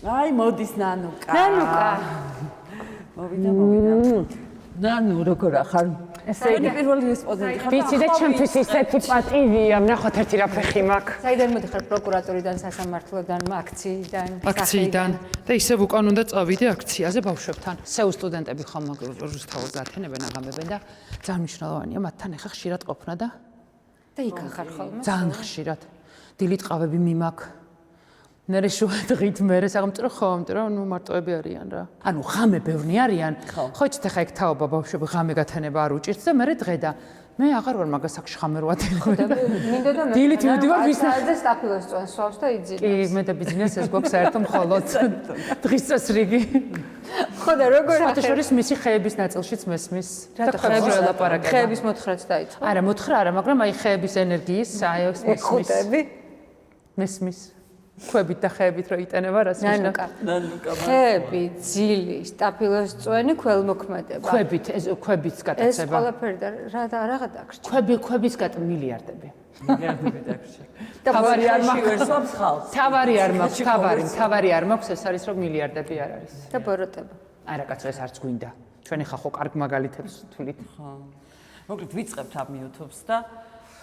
აი მოდის ნანუკა. ნანუკა. მოვიდა. ნანუ როგორ ახარ? ესე იგი პირველი რესპონდენტი ხარ. ვიცი და ჩემთვის ისეთი პატივია, ნახოთ ერთი რა ფეხი მაქვს. საიდან მოდიხარ პროკურატურიდან, სასამართლოდან, აქციიდან და ისევ უკან უნდა წავიდე აქციაზე ბავშვებთან. სეუ სტუდენტები ხომ რუსთაველს გათენებენ, აღამებენ და ძალიან მნიშვნელოვანია მათთან ახლა ხშირად ყოფნა და იქ ახარ ხოლმე. ძალიან ხშირად. დილით ყავები მიმაქ. მერე შუა დღით მერე საღამოწრო ხომ, ნუ მარტოები არიან რა. ანუ ღამე ბევრნი არიან. ხო იცით ახლა ეგ თაობა ბავშვები ღამე გათენება არ უჭირთ და მერე დღე და მე აღარ ვარ მაგას აქ ხამე რო ათელებდა. მინდა და მე დილით მივდივარ ვისნაირად სტაფილოს წვენს სვავს და იძინებს. კი, მე და ბიზნეს ეს გვაქვს საერთო მხოლოდ დღის წესრიგი. ხო და როგორ ახლა შორის მისი ხეების ნაწილშიც მესმის და ხეების ელაპარაკება. ხეების მოთხრაც დაიწყო. არა, მოთხრა არა, მაგრამ აი ხეების ენერგიის აი ეს მესმის. მესმის. ქვებით და ხეებით რო იტანება რას ნიშნავს? ნანუკა. ხეები, ძილი, სტაფილოს წვენი, ქველმოქმედება. ქვებით, ეს ქვების ეს გატაცება. ყველაფერი და რა დაგრჩა. ქვების გატ მილიარდები. მილიარდები დაგრჩა. თავარი არ მაქვს. ვერსვავს ხალხს. თავარი არ მაქვს, თავარი არ მაქვს, ეს არის რომ მილიარდები არ არის. და ბოროტება. არა, კაცო, ეს არც გვინდა. ჩვენი ხახო კარგ მაგალითებს თვლით. ხო. მოკლედ ვიწყებთ ამ YouTube-ს და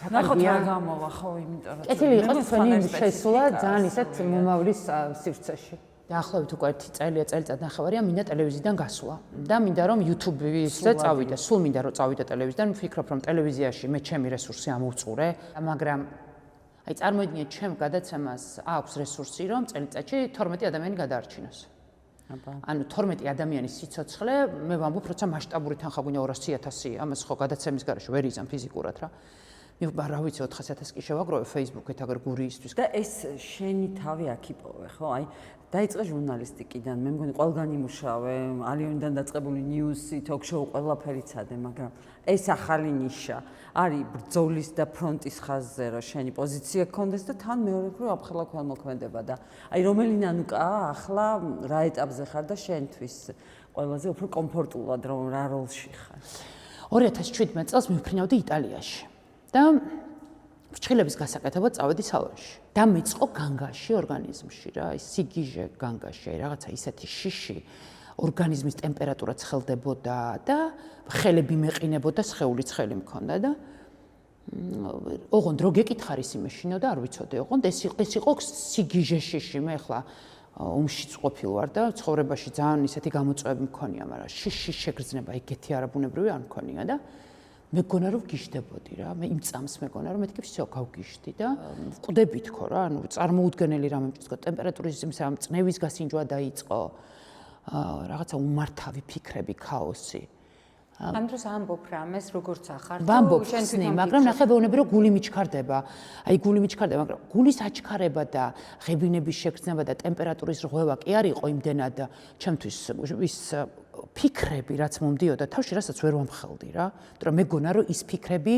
ნახოთ რა გამოვა ხო, იმიტომ რომ კეთილი იყოს თქვენი შესვლა ძალიან ისეთ მომავლის სივრცეში. დაახლოებით უკვე 1 წელიწად ნახევარია მინდა ტელევიზიიდან გასვლა და მინდა რომ YouTube-ზე წავიდე. სულ მინდა რომ წავიდე ტელევიზიიდან, ვფიქრობ რომ ტელევიზიაში მე ჩემი რესურსი ამოვწურე, მაგრამ აი წარმოიდგინეთ ჩემ გადაცემას აქვს რესურსი რომ წელიწადში 12 ადამიანი გადაარჩინოს. ანუ 12 ადამიანის სიცოცხლე მე ვამბობ როცა მასშტაბური თანხა გვინდა 200.000 ამას ხო გადაცემის გარეშე ვერ იზამ ფიზიკურად რა. რა ვიცი 400.000 კი შევაგროვე Facebook-ით აგერ გურიისთვის. და ეს შენი თავი აქ იპოვე, ხო? აი დაიწყე ჟურნალისტიკიდან, მე მგონი ყველგან იმუშავე, ალიონიდან დაწყებული ნიუსი, ток-შოუ ყველაფერი ცადე, მაგრამ ეს ახალი ნიშა არის ბრძოლის და ფრონტის ხაზზე, რომ შენი პოზიცია გქონდეს და თან მეორე მხრივ აფხელა ქველმოქმედება და აი რომელი ნანუკაა ახლა რა ეტაპზე ხარ და შენთვის ყველაზე უფრო კომფორტულად რომ რა როლში ხარ. 2017 წელს მივფრინავდი იტალიაში. და ფრჩხილების გასაკეთებლად წავედი სალონში და მეწყო განგაში ორგანიზმში რა ის სიგიჟე განგაში რაღაცა ისეთი შიში ორგანიზმის ტემპერატურა ცხელდებოდა და ხელები მეყინებოდა სხეულიც ხელი მქონდა და ოღონდ რო გეკითხარ ისი მეშინო და არ ვიცოდი ოღონდ ეს იყო სიგიჟე შიში მე ხლა უმშიც ყოფილ ვარ და ცხოვრებაში ძალიან ისეთი გამოწვევები მქონია მაგრამ შიში შეგრძნება ეგეთი არაბუნებრივი არ მქონია და მეგონა რომ გიშდებოდი რა მე იმ წამს მეგონა რომ მეთქი всё გავგიშდი და ყვდები თქო რა ანუ წარმოუდგენელი რამე მჭირდება ტემპერატურის წნევის გასინჯვა დაიწყო რაღაცა უმართავი ფიქრები ქაოსი ამ დროს ამბობ რამეს როგორც ახარ ვამბობ ხსნი მაგრამ ნახე ვეუბნები რომ გული მიჩქარდება აი გული მიჩქარდება მაგრამ გულის აჩქარება და ღებინების შეგრძნება და ტემპერატურის რღვევა კი არ იყო იმდენად ჩემთვის ის ფიქრები რაც მომდიოდა თავში რასაც ვერ ვამხელდი რა იმიტომ რომ მეგონა რომ ის ფიქრები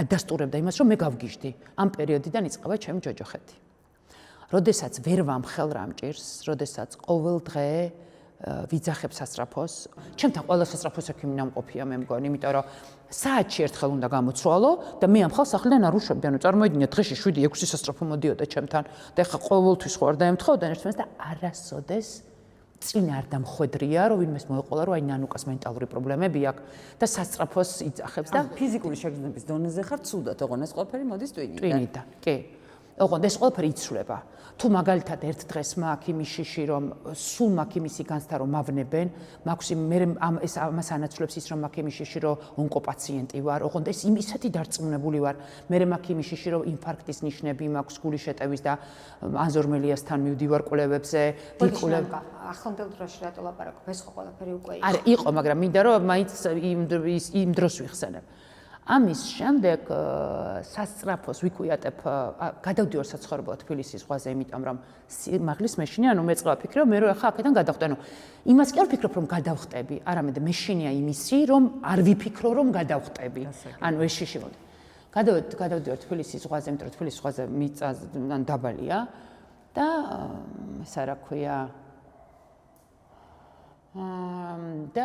ადასტურებდა იმას რომ მე გავგიჟდი ამ პერიოდიდან იწყება ჩემი ჯოჯოხეთი როდესაც ვერ ვამხელ რამჭირს როდესაც ყოველ დღე ვიძახებ სასწრაფოს ჩემთან ყველა სასწრაფოს ექიმი ნამყოფია მე მგონი იმიტომ რომ საათში ერთხელ უნდა გამოცვალო და მე ამ ხალხს ახლიდან არ უშვებდი ანუ წარმოიდგინეთ დღეში 7-6 სასწრაფო მოდიოდა ჩემთან და ეხლა ყოველთვის ხო არ დაემთხოვდა ერთმანეთს და არასოდეს წინ არ დამხვედრია რომ ვინმეს მოეყოლა რომ აი ნანუკას მენტალური პრობლემები აქვს და სასწრაფოს იძახებს და ფიზიკური შეგრძნების დონეზე ხარ ცუდად ოღონდ ეს ყველაფერი მოდის ტვინიდან ტვინიდან კი ოღონდ ეს ყველაფერი იცვლება თუ მაგალითად ერთ დღეს მაქვს იმის შიში რომ სულ მაქვს იმისი განცდა რომ მავნებენ მაქვს მე ეს ამას ანაცვლებს ის რომ მაქვს იმის შიში რომ ონკოპაციენტი ვარ ოღონდ ეს ისეთი დარწმუნებული ვარ მე მაქვს იმის შიში რომ ინფარქტის ნიშნები მაქვს გულის შეტევის და ანზორმელიასთან მივდივარ კვლევებზე ვიკვლევ ახლანდელ დროში რატო ლაპარაკობ ეს ხო ყველაფერი უკვე იყო არა იყო მაგრამ მინდა რომ მაინც იმ დროს ვიხსენებ ამის შემდეგ სასწრაფოს ვიკვიატებ გადავდივარ საცხოვრებლად თბილისის ზღვაზე იმიტომ რომ მაღლის მეშინია ანუ მეწყება ფიქრობ მე რომ ახლა აქედან გადავხტე ანუ იმას კი არ ვფიქრობ რომ გადავხტები არამედ მეშინია იმისი რომ არ ვიფიქრო რომ გადავხტები ანუ ეს შიში მოდი გადავდივარ თბილისის ზღვაზე იმიტომ რომ თბილისის ზღვაზე მიწა დაბალია და ეს რა ქვია და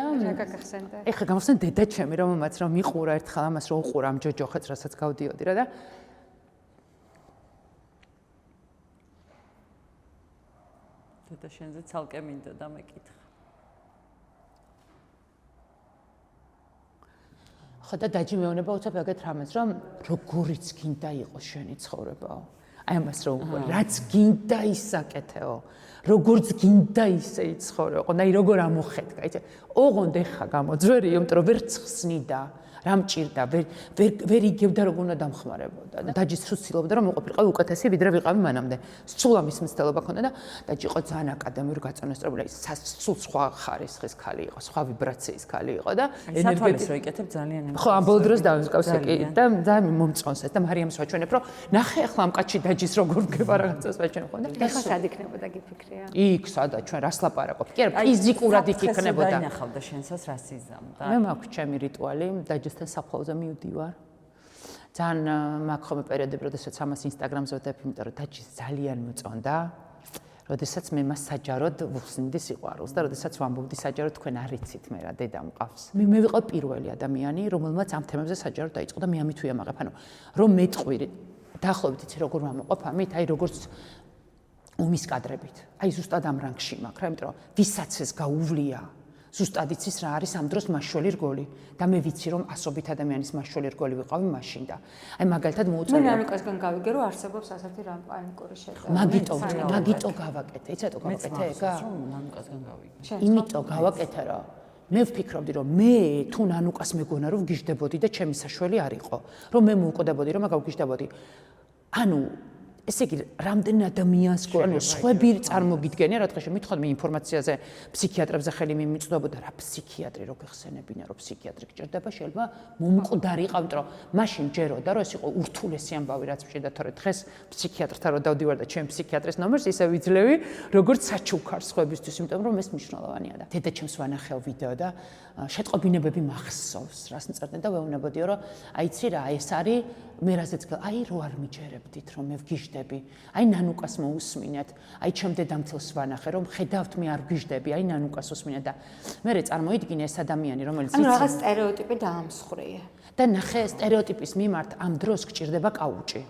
ეხლა გამოსცენ დედა ჩემი რომელმაც რომ მიყურა ერთხელ ამას რომ უყურა ამ ჯოჯოხეთს რასაც გავდიოდი რა და და შენზე ცალკე მინდა და მეკითხა. ხო და დაჯი მეუბნება უცებ ეგეთ რამეს, რომ როგორიც გინდა იყოს შენი ცხოვრებაო. აი ამას რომ რაც გინდა ისაკეთეო, როგორც გინდა ისე იცხოვრეო. ყო, როგორ ამოხედა, იცი? ოღონდ ეხა გამოძვერი, იმიტომ რომ ვერ ცხსნიდა. რა მჭირდა, ვერ იგებდა როგორ უნდა დამხმარებოდა და დაჯი სულ ცდილობდა რომ მოყოფილიყო უკეთესი ვიდრე ვიყავი მანამდე. სულ ამის მცდელობა ჰქონდა და დაჯი იყო ძალიან აკადემიური გაწონასწორებული, სულ სხვა ხარისხის ქალი იყო, სხვა ვიბრაციის ქალი იყო და ენერგეტიკას რო იკეთებ ძალიან ხო, ამ ბოლო დროს დავისკავსე კი და ძალიან მომწონს ეს და მარიამს ვაჩვენებ რომ ნახე ახლა ამ კაცი დაჯის როგორ გება რაღაცას ვაჩვენებ ხო და ეხლა სად იქნებოდა გიფიქრია? იქ სადაც ჩვენ რას ლაპარაკობ? კი არა, ფიზიკურად იქ იქნებოდა. დაინახავდა შენსაც რას იზამდა. მე მაქვს ჩემი რიტუალი, დაჯისთან საფლავზე მივდივარ. ძალიან მაქვს ხოლმე პერიოდები, როდესაც ამას ინსტაგრამზე ვდებ, იმიტომ რომ დაჯის ძალიან მოწონდა. როდესაც მე მას საჯაროდ ვხსნიდი სიყვარულს და როდესაც ვამბობდი საჯაროდ თქვენ არ იცით მე რა დედა მყავს. მე ვიყავ პირველი ადამიანი, რომელმაც ამ თემებზე საჯაროდ დაიწყო და მე ამით ვიამაყებ, ანუ რომ მეტყვი დაახლოებით იცი როგორ ვამოყოფ ამით, აი როგორც ომის კადრებით. აი ზუსტად ამ რანგში მაქვს, რა, იმიტომ რომ ვისაც ეს გაუვლია ზუსტად იცის რა არის ამ დროს მაშველი რგოლი და მე ვიცი რომ ასობით ადამიანის მაშველი რგოლი ვიყავი მაშინ და აი მაგალითად მოუწევია მე რამიკასგან გავიგე რომ არსებობს ასეთი პანიკური შეტევა მაგიტო გავაკეთე იცით გავაკეთე ეგა ნანუკასგან გავიგე იმიტომ გავაკეთე რა მე ვფიქრობდი რომ მე თუ ნანუკას მეგონა რომ გიждდებოდი და ჩემი საშველი არ იყო რომ მე მოვუყდებოდი რომ მაგ გავგიждდებოდი ანუ ესე იგი, რამდენი ადამიანს ანუ სხვები წარმოგიდგენია, რა თქმა უნდა, მithodme ინფორმაციაზე, ფსიქიატრებზე ხელი მიმიწვდებოდა, რა ფსიქიატრი რო გეხსენებინა, რომ ფსიქიატრი გჭირდება, შეიძლება მომკვდარი იყავ, იმიტომ რომ მაშინ ჯეროდა, რომ ეს იყო ურთულესი ამბავი, რაც მჭირდა, თორე დღეს ფსიქიატრთან რო დავდივარ და ჩემ ფსიქიატრის ნომერს ისე ვიძლევი, როგორც საჩუქარ სხვებისთვის, იმიტომ რომ ეს მნიშვნელოვანია და დედაჩემს ვანახეო ვიდეო და შეტყობინებები მახსოვს, რას მწერდნენ და ვეუბნებოდიო, რომ აი იცი რა, ეს არის მე რაზეც აი რო არ მიჯერებდით რომ მე ვგიждდები აი ნანუკას მოусმინეთ აი ჩემ დედამთილს ვანახე რომ ხედავთ მე არ ვგიждდები აი ნანუკას უსმინეთ და მე წარმოიდგინე ეს ადამიანი რომელიც ანუ რაღაც სტერეოტიპი დაამსხვრია და ნახე სტერეოტიპის მიმართ ამ დროს გჭირდება კაუჭი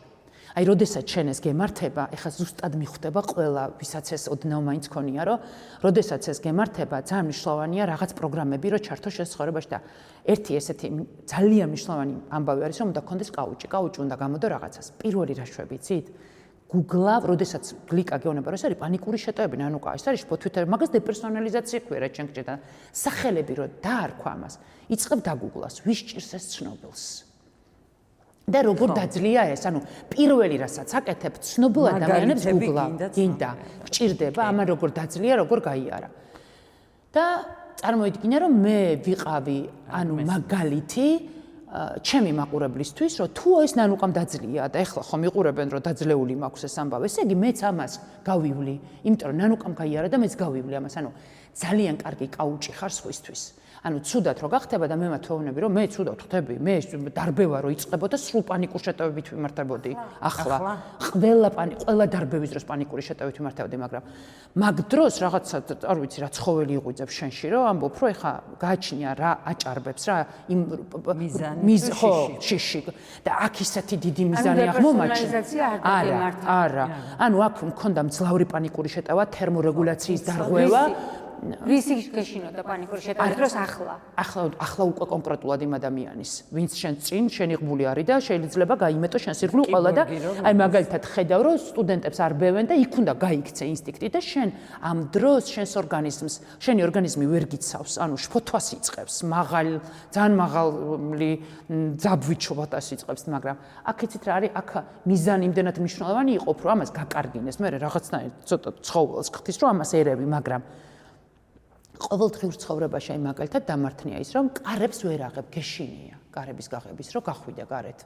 აი როდესაც შენ ეს გემართება ეხლა ზუსტად მიხვდება ყველა ვისაც ეს ოდნავ მაინც ქონია რომ როდესაც ეს გემართება ძალიან მნიშვნელოვანია რაღაც პროგრამები რომ ჩართო შენ ცხოვრებაში და ერთი ესეთი ძალიან მნიშვნელოვანი ამბავი არის რომ უნდა გქონდეს კაუჭი უნდა გამოდო რაღაცას პირველი რა შვები იცით Google-ა, როდესაც გლიკა გეუბნება, რომ ეს არის პანიკური შეტევები, ნანუკა, ეს არის Twitter-ი, მაგას დეპერსონალიზაცია ქვია რა ჩვენ გჭირდა. სახელები რო დაარქვა ამას, იწყებ დაგუგლას, ვის ჭირს ეს ცნობილს. და როგორ დაძლია ეს, ანუ პირველი რასაც აკეთებ, ცნობილ ადამიანებს Google-ა გინდა, გჭირდება, ამან როგორ დაძლია, როგორ გაიარა. და წარმოიდგინე, რომ მე ვიყავი, ანუ მაგალითი ჩემი მაყურებლისთვის, რომ თუ ეს ნანუკამ დაძლია და ეხლა ხომ იყურებენ, რომ დაძლეული მაქვს ეს ამბავი, ესე იგი მეც ამას გავივლი, იმიტომ რომ ნანუკამ გაიარა და მეც გავივლი ამას, ანუ ძალიან კარგი კაუჭი ხარ სხვისთვის. ანუ ცუდად რო გახდება და მე მათ ვეუბნები, რომ მე ცუდად ხდები, მე დარბევა რო იწყებოდა, სრულ პანიკურ შეტევებით ვიმართებოდი. ახლა ყველა დარბევის დროს პანიკური შეტევით ვიმართებოდი, მაგრამ მაგ დროს რაღაცა არ ვიცი რა ცხოველი იღვიძებს შენში, რომ ამბობ, რომ ეხა გააჩნია რა აჭარბებს რა იმ მიზანი ხო შიში და აქ ისეთი დიდი მიზანი აღმომაჩნდა. არა. ანუ აქ მქონდა მძლავრი პანიკური შეტევა, თერმორეგულაციის დარღვევა. ვისი გეშინოდა პანიკური შეტევის დროს ახლა უკვე კონკრეტულად იმ ადამიანის ვინც შენ წინ შენი ღმული არის და შეიძლება გაიმეტო შენს ირგვლივ ყველა და აი მაგალითად ხედავ რომ სტუდენტებს არ ბევენ და იქ უნდა გაიქცე ინსტინქტი და შენ ამ დროს შენს ორგანიზმს შენი ორგანიზმი ვერ გიცავს ანუ შფოთვას იწყებს ძალიან მაღალი ძაბვიჩობას იწყებს მაგრამ აქ იცით რა არის აქ მიზანი იმდენად მნიშვნელოვანი იყო რომ ამას გაკარგინეს მე რაღაცნაირად ცოტა ცხოველს ხთის რომ ამას ერევი მაგრამ ყოველდღიურ ცხოვრებაში აი მაგალითად დამართნია ის რომ კარებს ვერ აღებ გეშინია კარების გაღების რომ გახვიდე გარეთ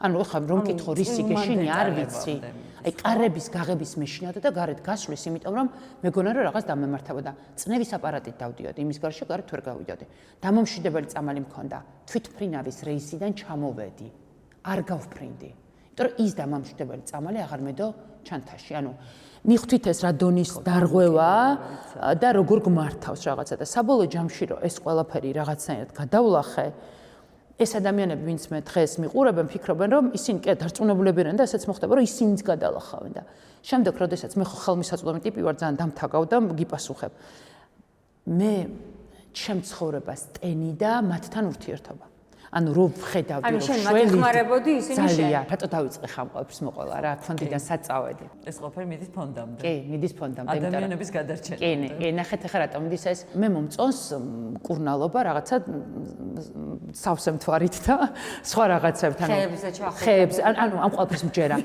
ანუ ხა რომ მკითხო რისი გეშინია არ ვიცი აი კარების გაღების მეშინოდა და გარეთ გასვლის იმიტომ რომ მეგონა რომ რაღაც დამემართავდა წნევის აპარატით დავდიოდი იმის გარშე გარეთ ვერ გავიდოდი დამომშვიდებელი წამალი მქონდა თვითმფრინავის რეისიდან ჩამოვედი არ გავფრინდი იმიტომ რომ ის დამომშვიდებელი წამალი აღარ მედო ჩანთაში ანუ მიხვდით ეს რა დონის დარღვევა და როგორ გმართავს რაღაცა და საბოლოო ჯამში რომ ეს ყველაფერი რაღაცნაირად გადავლახე ეს ადამიანები, ვინც მე დღეს მიყურებენ, ფიქრობენ, რომ ისინი კი დარწმუნებულები არიან და ესეც მოხდება, რომ ისინიც გადალახავენ და შემდეგ, როდესაც მე ხო ხელმისაწვდომი ტიპი ვარ, ძალიან დამთაგავ და გიპასუხებ. მე ჩემ ცხოვრებას ტენი და მათთან ურთიერთობა. ანუ რო ვხედავდი რომ შენ მათ ეხმარებოდი ისინი შენ. ძალიან, რატო დავიწყე ხამ ყველაფერს მოყოლა რა, ფონდიდან საწავედი. ეს ყველაფერი მიდის ფონდამდე. კი, მიდის ფონდამდე. ადამიანების გადარჩენა. კი, ნახეთ ახლა რატომ მიდის ეს. მე მომწონს კურნალობა რაღაცა სავსე მთვარით და სხვა რაღაცებთან. ხეებზე ჩახუტები. ხეებზე, ანუ ამ ყველაფერს მჯერა.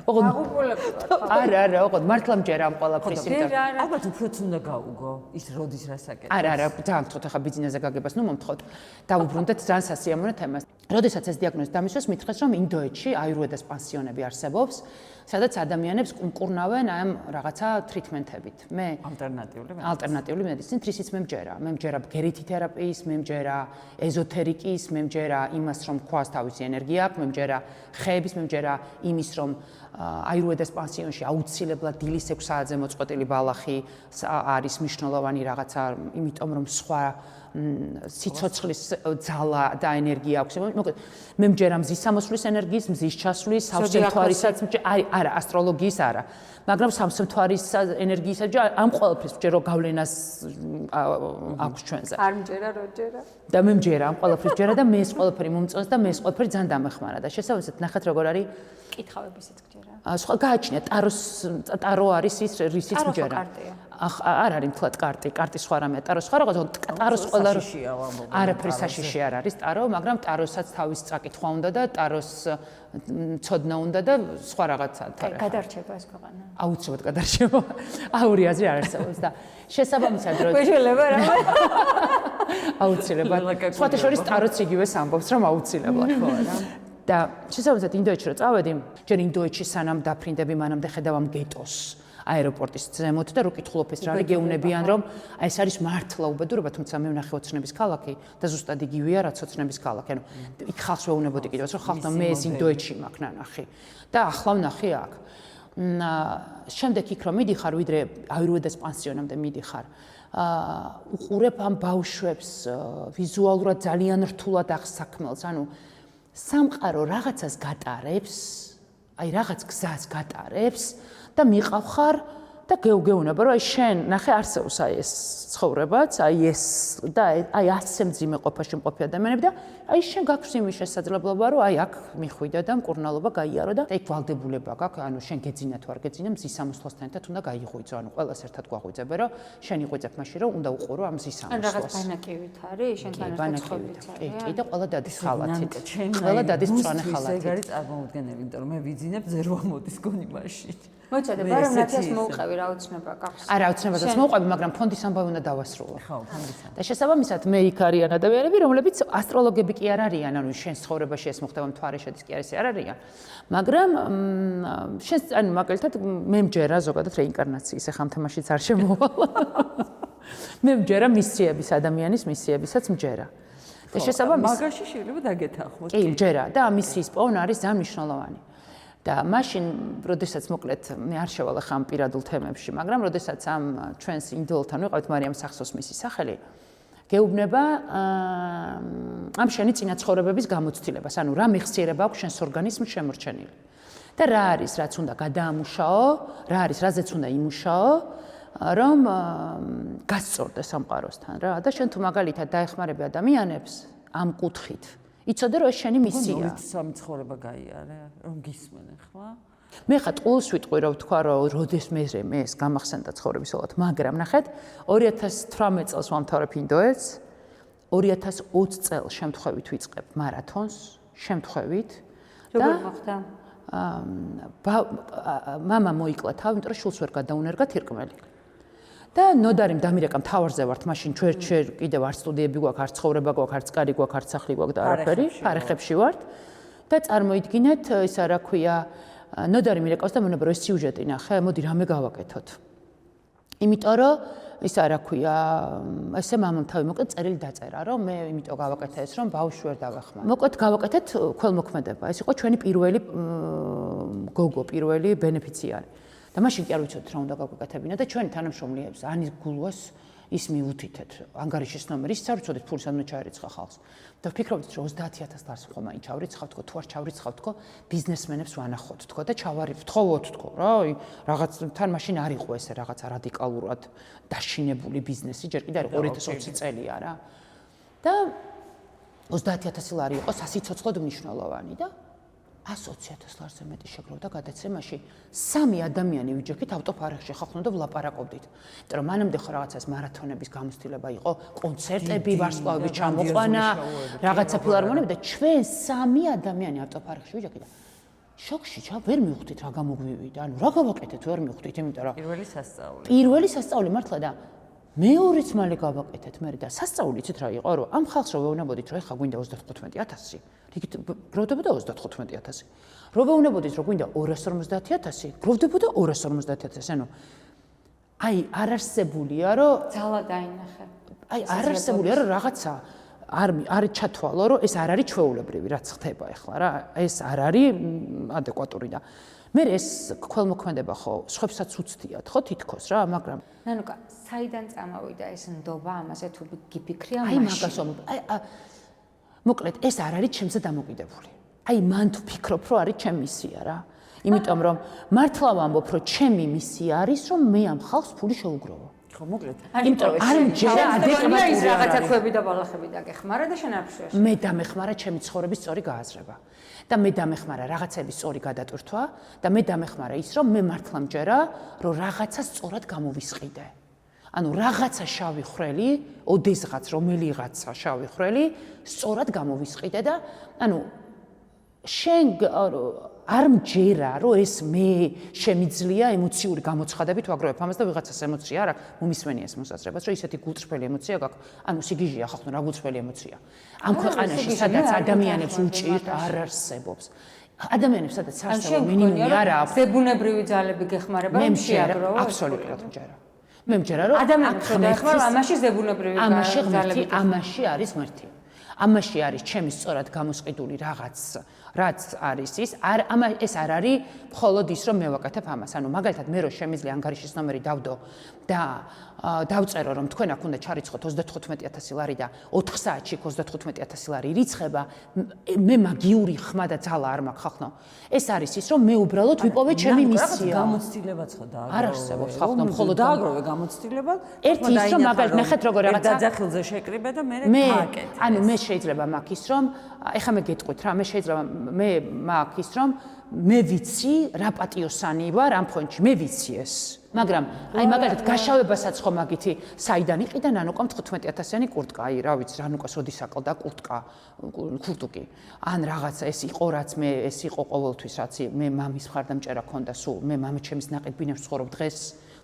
არა, ოღონდ მართლა მჯერა ამ ყველაფრის იმით. ალბათ უფროც უნდა გაუგო ის როდის რასაკეთებს. არა, ძალიან ვთქვათ ახლა ბიზნესზე გაგებას, ნუ მომთხოვთ. დავუბრუნდეთ ძალიან სასიამოვნო თემას. როდესაც ეს დიაგნოზი დამისვეს, მითხრეს, რომ ინდოეთში აიურვედას პანსიონები არსებობს, სადაც ადამიანებს კურნავენ ამ რაღაცა ტრიტმენტებით. მე ალტერნატიული მედიცინის ისიც მე მჯერა. მე მჯერა გერითი თერაპიის, მე მჯერა ეზოთერიკის, მე მჯერა იმას, რომ ქვას თავისი ენერგია აქვს, მე მჯერა ხეების, მე მჯერა იმის, რომ აიურვედას პანსიონში აუცილებლად დილის 6 საათზე მოწყვეტილი ბალახი არის მნიშვნელოვანი რაღაცა, იმიტომ რომ სხვა სიცოცხლის ძალა და ენერგია აქვს. მოკლედ, მე მჯერა მზის სამოსვლის ენერგიის, მზის ჩასვლის, სავსე მთვარისაც, არა, ასტროლოგიის არა. მაგრამ სამსე მთვარის ენერგიისა და ამ ყველაფრის მჯერო გავლენას აქვს ჩვენზე. არ მჯერა, რო ჯერა. და მე მჯერა ამ ყველაფრის ჯერა და მე ეს ყველაფერი მომწონს და მე ეს ყველაფერი ძალიან დამეხმარა და შესაბამისად ნახეთ როგორ არის კითხავებისიც გჯერა. სხვა გააჩნია ტარო არის ის რისიც მჯერა. არ არის მთლად კარტი სხვა რამეა, ტარო სხვა რაღაცა, ტაროს ყველა არაფერი საშიში არ არის ტარო, მაგრამ ტაროსაც თავის წაკითხვა უნდა და ტაროს ცოდნა უნდა და სხვა რაღაცა თორე. გადარჩება ეს ქვეყანა. აუცილებლად გადარჩება. აური აზრი არ არსებობს და შესაბამისად რომ შეიძლება რა. აუცილებლად. სხვათა შორის ტაროც იგივეს ამბობს, რომ აუცილებლად ხო რა. და შესაბამისად ინდოეთში რომ წავედი, ჯერ ინდოეთში სანამ დაფრინდები, მანამდე ხედავ ამ გეტოს აეროპორტის ზემოთ და რო კითხულობ ეს რა გეუბნებიან რომ ეს არის მართლა უბედურება, თუმცა მე ვნახე ოცნების ქალაქი და ზუსტად იგივეა რაც ოცნების ქალაქი. ანუ იქ ხალხს ვეუბნებოდი კიდევაც რომ ხალხთან მე ეს ინდოეთში მაქვს ნანახი და ახლა ვნახე აქ. შემდეგ იქ რომ მიდიხარ, ვიდრე აიურვედას პანსიონამდე მიდიხარ, უყურებ ამ ბავშვებს ვიზუალურად ძალიან რთულად აღსაქმელს, ანუ სამყარო რაღაცას გატარებს, აი რაღაც გზას გატარებს და მიყავხარ და გეუბნება რომ აი შენ ნახე არსებობს აი ეს ცხოვრებაც, აი ეს და აი ასე მძიმე ყოფაში მყოფი ადამიანები და აი შენ გაქვს იმის შესაძლებლობა რომ აი აქ მიხვიდე და მკურნალობა გაიარო და ეგ ვალდებულება გაქვს, ანუ შენ გეძინა თუ არ გეძინა მზის სამოსვლასთან ერთად უნდა გაიღვიძო, ანუ ყველას ერთად გვაღვიძებე რომ შენ იღვიძებ მაშინ რომ უნდა უყურო ამ მზის სამოსვლას. ან რაღაც ბანაკივით არის, შენთან ერთად ცხოვრობიც არის. კი და ყველა დადის ხალათით. ყველა დადის მწვანე ხალათით. ეგ არის წარმოუდგენელი, იმიტომ რომ მე ვიძინებ ზერო ამოდის გონი მაშინ. მოიცადე, მაგრამ ნათიას მოუყევი რა უცნება გაქვს. არა, უცნებადაც მოუყევი, მაგრამ ფონდის ამბავი უნდა დავასრულო. ხო, ფონდისა. და შესაბამისად მე იქ არიან ადამიანები, რომლებიც ასტროლოგები კი არ არიან, ანუ შენ ცხოვრებაში ეს მოხდება მთვარეშედის კი არ არიან. მაგრამ შენ ანუ მაგალითად მე მჯერა ზოგადად რეინკარნაციის ახლა ამ თემაშიც არ შემოვალ. მე მჯერა მისიების ადამიანის მისიებისაც მჯერა. და შესაბამისად მაგაში შეიძლება დაგეთანხმოთ. კი, მჯერა და მისიის პოვნა არის ძალიან მნიშვნელოვანი. და მაშინ, როდესაც მოკლედ მე არ შევალ ახლა ამ პირადულ თემებში, მაგრამ როდესაც ამ ჩვენს ინდოელთან ვიყავით მარიამ სახსოსმისის სახელი, გეუბნება ამ შენი წინა ცხოვრებების გამოცდილებას, ანუ რა მეხსიერება აქვს შენს ორგანიზმს შემორჩენილი. და რა არის, რაც უნდა გადაამუშაო, რა არის, რაზეც უნდა იმუშაო, რომ გასწორდეს სამყაროსთან რა. და შენ თუ მაგალითად დაეხმარები ადამიანებს ამ კუთხით, იცოდე რომ ეს შენი მისია. სამი ცხოვრება გაიარე, რომ გისმენენ ხო? მე ხა ტყუილს ვიტყვი რომ ვთქვა რომ როდეს მე ეს გამახსენდა ცხოვრების ოლოთ, მაგრამ ნახეთ 2018 წელს ვამთავრებ ინდოეთს, 2020 წელს შემთხვევით ვიწყებ მარათონს, შემთხვევით როგორ მოხდა? მამა მოიკლა თავი, იმიტომ რომ შულს ვერ გადაუნერგა თირკმელი. და ნოდარი დამირეკა მთავარზე ვართ, მაშინ ჩვენ კიდევ არ სტუდიები გვაქვს, არ ცხოვრება გვაქვს, არ წყარი გვაქვს, არ სახლი გვაქვს და არაფერი, ფარეხებში ვართ. და წარმოიდგინეთ, ისა რა ქვია, ნოდარი მირეკავს და მონება რომ ეს სიუჟეტი ნახე, მოდი რამე გავაკეთოთ. იმიტომ რომ ისა რა ქვია, ესე მამამ თავი მოკლედ წერილი დაწერა, რომ მე იმიტომ გავაკეთე ეს, რომ ბავშვი ვერ დავეხმარო. მოკლედ გავაკეთეთ ქველმოქმედება. ეს იყო ჩვენი პირველი გოგო, პირველი ბენეფიციარი. და მაშინ კი არ ვიცოდით რა უნდა გავაკეთებინა და ჩვენი თანამშრომლებს ანის გულვას ის მიუთითეთ ანგარიშის ნომერი, ის არ ვიცოდეთ ფული სანამ ჩაერიცხა ხალხს. და ვფიქრობდით რომ 30000 ლარს ხომ აი ჩავრიცხავთ თქო, თუ არ ჩავრიცხავთ თქო, ბიზნესმენებს ვანახოთ თქო და ჩავარიფთხოვოთ თქო რა, აი რაღაც თან მაშინ არ იყო ესე რაღაცა რადიკალურად დაშინებული ბიზნესი, ჯერ კიდე არის 2020 წელია რა. და 30000 ლარი იყო სასიცოცხლოდ მნიშვნელოვანი და 120000 ლარზე მეტი შეგროვდა გადაცემაში 3 ადამიანი ვიჯექით ავტოპარკში ხახნო და ვლაპარაკობდით. იმიტომ რომ მანამდე ხო რაღაცას მარათონების გამოცდილება იყო, კონცერტები, ვარსკვლავების ჩამოყვანა, რაღაცა ფილარმონები და ჩვენ 3 ადამიანი ავტოპარკში ვიჯექით და შოქში ვერ მივხვდით რა გამოგვივიდა. ანუ რა გავაკეთეთ ვერ მივხვდით, იმიტომ რომ პირველი სასწაული მართლა და მეორეც მალე გავაკეთეთ მე და სასწაული იცით რა იყო, რომ ამ ხალხს რო ვეუბნებოდით, რომ ეხა გვინდა 35000, რიგით გროვდებოდა 35000. რო ვეუბნებოდით, რომ გვინდა 250000, გროვდებოდა 250000. ანუ აი არ არსებულია, რომ ძალა დაინახე. აი არ არსებულია, რომ რაღაცა არ ჩათვალო, რომ ეს არ არის ჩვეულებრივი, რაც ხდება ეხლა რა. ეს არ არის ადეკვატური და მე ეს ქველმოქმედება ხო სხვებსაც უცდიათ ხო თითქოს რა, მაგრამ ნანუკა, საიდან წამოვიდა ეს ნდობა ამაზე თუ გიფიქრია აი მაგასო მოკლედ ეს არ არის ჩემზე დამოკიდებული. აი მან თუ ფიქრობ რომ არის ჩემი მისია რა. იმიტომ რომ მართლა ვამბობ რომ ჩემი მისია არის რომ მე ამ ხალხს ფული შევუგროვო. ხო მოკლედ. იმიტომ რომ არ მჯერა ადეკვატური ის რაღაცა ქვები და ბალახები დაგეხმარა და შენ არ ფშვეშ. მე დამეხმარა ჩემი ცხოვრების სწორი გააზრება. და მე დამეხმარა რაღაცების სწორი გადატვირთვა და მე დამეხმარა ის რომ მე მართლა მჯერა რომ რაღაცა სწორად გამოვისყიდე. ანუ რაღაცა შავი ხრელი, ოდესღაც რომელიღაცა შავი ხრელი სწორად გამოვისყიდე და ანუ შენ არ მჯერა რომ ეს მე შემიძლია ემოციური გამოცხადებით ვაგროვებ ამას და ვიღაცას ემოცია არ აქვს, მომისმენია ეს მოსაზრებას, რომ ისეთი გულწრფელი ემოცია გაქვს. ანუ სიგიჟეა ხახნო რა გულწრფელი ემოცია. ამ ქვეყანაში სადაც ადამიანებს უჭირთ არ არსებობს. ადამიანებს სადაც არსებობს მინიმუმი არ აქვს. ზებუნებრივი ძალები გეხმარება რომ შეაგროვო. აბსოლუტურად მჯერა. მე მჯერა რომ ადამიანებს ხდება ამაში ზებუნებრივი ძალები. ამაში არის ღმერთი. ამაში არის ჩემი სწორად გამოსყიდული რაღაც, რაც არის ის, ეს არ არის მხოლოდ ის, რომ მე ვაკეთებ ამას. ანუ მაგალითად მე რო შემიძლია ანგარიშის ნომერი დავდო და დავწერო, რომ თქვენ აქ უნდა ჩარიცხოთ 35000 ლარი და 4 საათში 35000 ლარი ირიცხება, მე მაგიური ხმა და ძალა არ მაქვს ხახნო. ეს არის ის, რომ მე უბრალოდ ვიპოვე ჩემი მისია. გამოცდილებაც ხო დააგროვე. არ არსებობს ხახნო, მხოლოდ დააგროვე გამოცდილება. ერთი ის რომ მაგალითად ნახეთ როგორ რაღაცა დაძახილზე შეკრიბე და მე გააკეთე. ანუ მე შეიძლება მაქვს ის რომ ეხლა მე გეტყვით რა, მე შეიძლება მე მაქვს ის რომ მე ვიცი რა პატიოსანი ვარ ამ ფონდში, მე ვიცი ეს. მაგრამ აი მაგალითად გაშავებასაც ხო მაგითი საიდან იყიდა ნანუკამ 15000-იანი კურტკა, აი რა ვიცი, რანუკას ოდის აკლდა კურტკა, ქურტუკი. ან რაღაცა ეს იყო რაც მე ეს იყო ყოველთვის რაც მე მამის მხარდამჭერა ქონდა სულ, მე მამაჩემის ნაყიდ ბინაში ვცხოვრობ დღეს.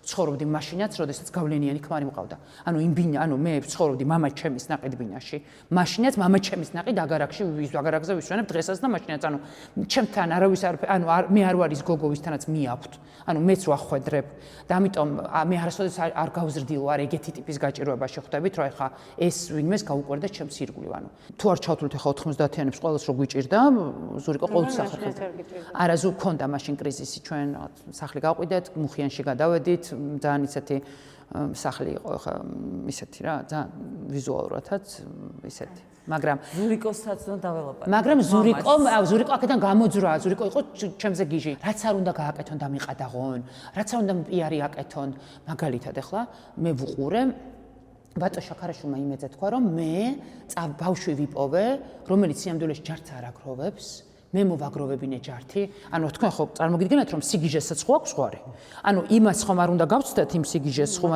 ვცხოვრობდი მაშინაც, როდესაც გავლენიანი ქმარი მყავდა. ანუ იმ ბინა, ანუ მე ვცხოვრობდი მამაჩემის ნაყიდ ბინაში. მაშინაც მამაჩემის ნაყიდ აგარაკში, აგარაკზე ვისვენებ დღესაც და მაშინაც ანუ ჩემთან არავის არ ანუ მე არ ვარ ის გოგო ვისთანაც მიაქვთ. ანუ მეც ვახვედრებ და ამიტომ მე არასოდეს არ გავზრდილო არ ეგეთი ტიპის გაჭირვებაში ხვდებით, რომ ეხა ეს ვინმეს გაუკვირდა ჩემს ირგვლივ. ანუ თუ არ ჩავთვლით ეხა 90-იანებს ყოველს რო გვიჭირდა, ზურიკო ყოველთვის სახარხა. არა ზუ ქონდა მაშინ კრიზისი ჩვენ სახლი გავყვიდეთ, მუხიანში გადავედით ძალიან ისეთი სახლი იყო ხა ისეთი რა ძალიან ვიზუალურადაც ისეთი მაგრამ ზურიკოსაც უნდა დაველაპარაკო მაგრამ ზურიკო აქედან გამოძრა ზურიკო იყო ჩემზე გიჟი რაც არ უნდა გააკეთონ და მიყადაღონ რაც არ უნდა პიარი აკეთონ მაგალითად ახლა მე ვუყურე ბატო შაქარაშვილმა იმედზე თქვა რომ მე ბავშვი ვიპოვე რომელიც სიამდვილეში ჯართს არ აგროვებს მე მოვაგროვებინე ჯართი, ანუ თქვენ ხო წარმოგიდგენთ რომ სიგიჟესაც ხო აქვს ხوارი. ანუ იმას ხომ არ უნდა გავცდეთ იმ სიგიჟეს ხომ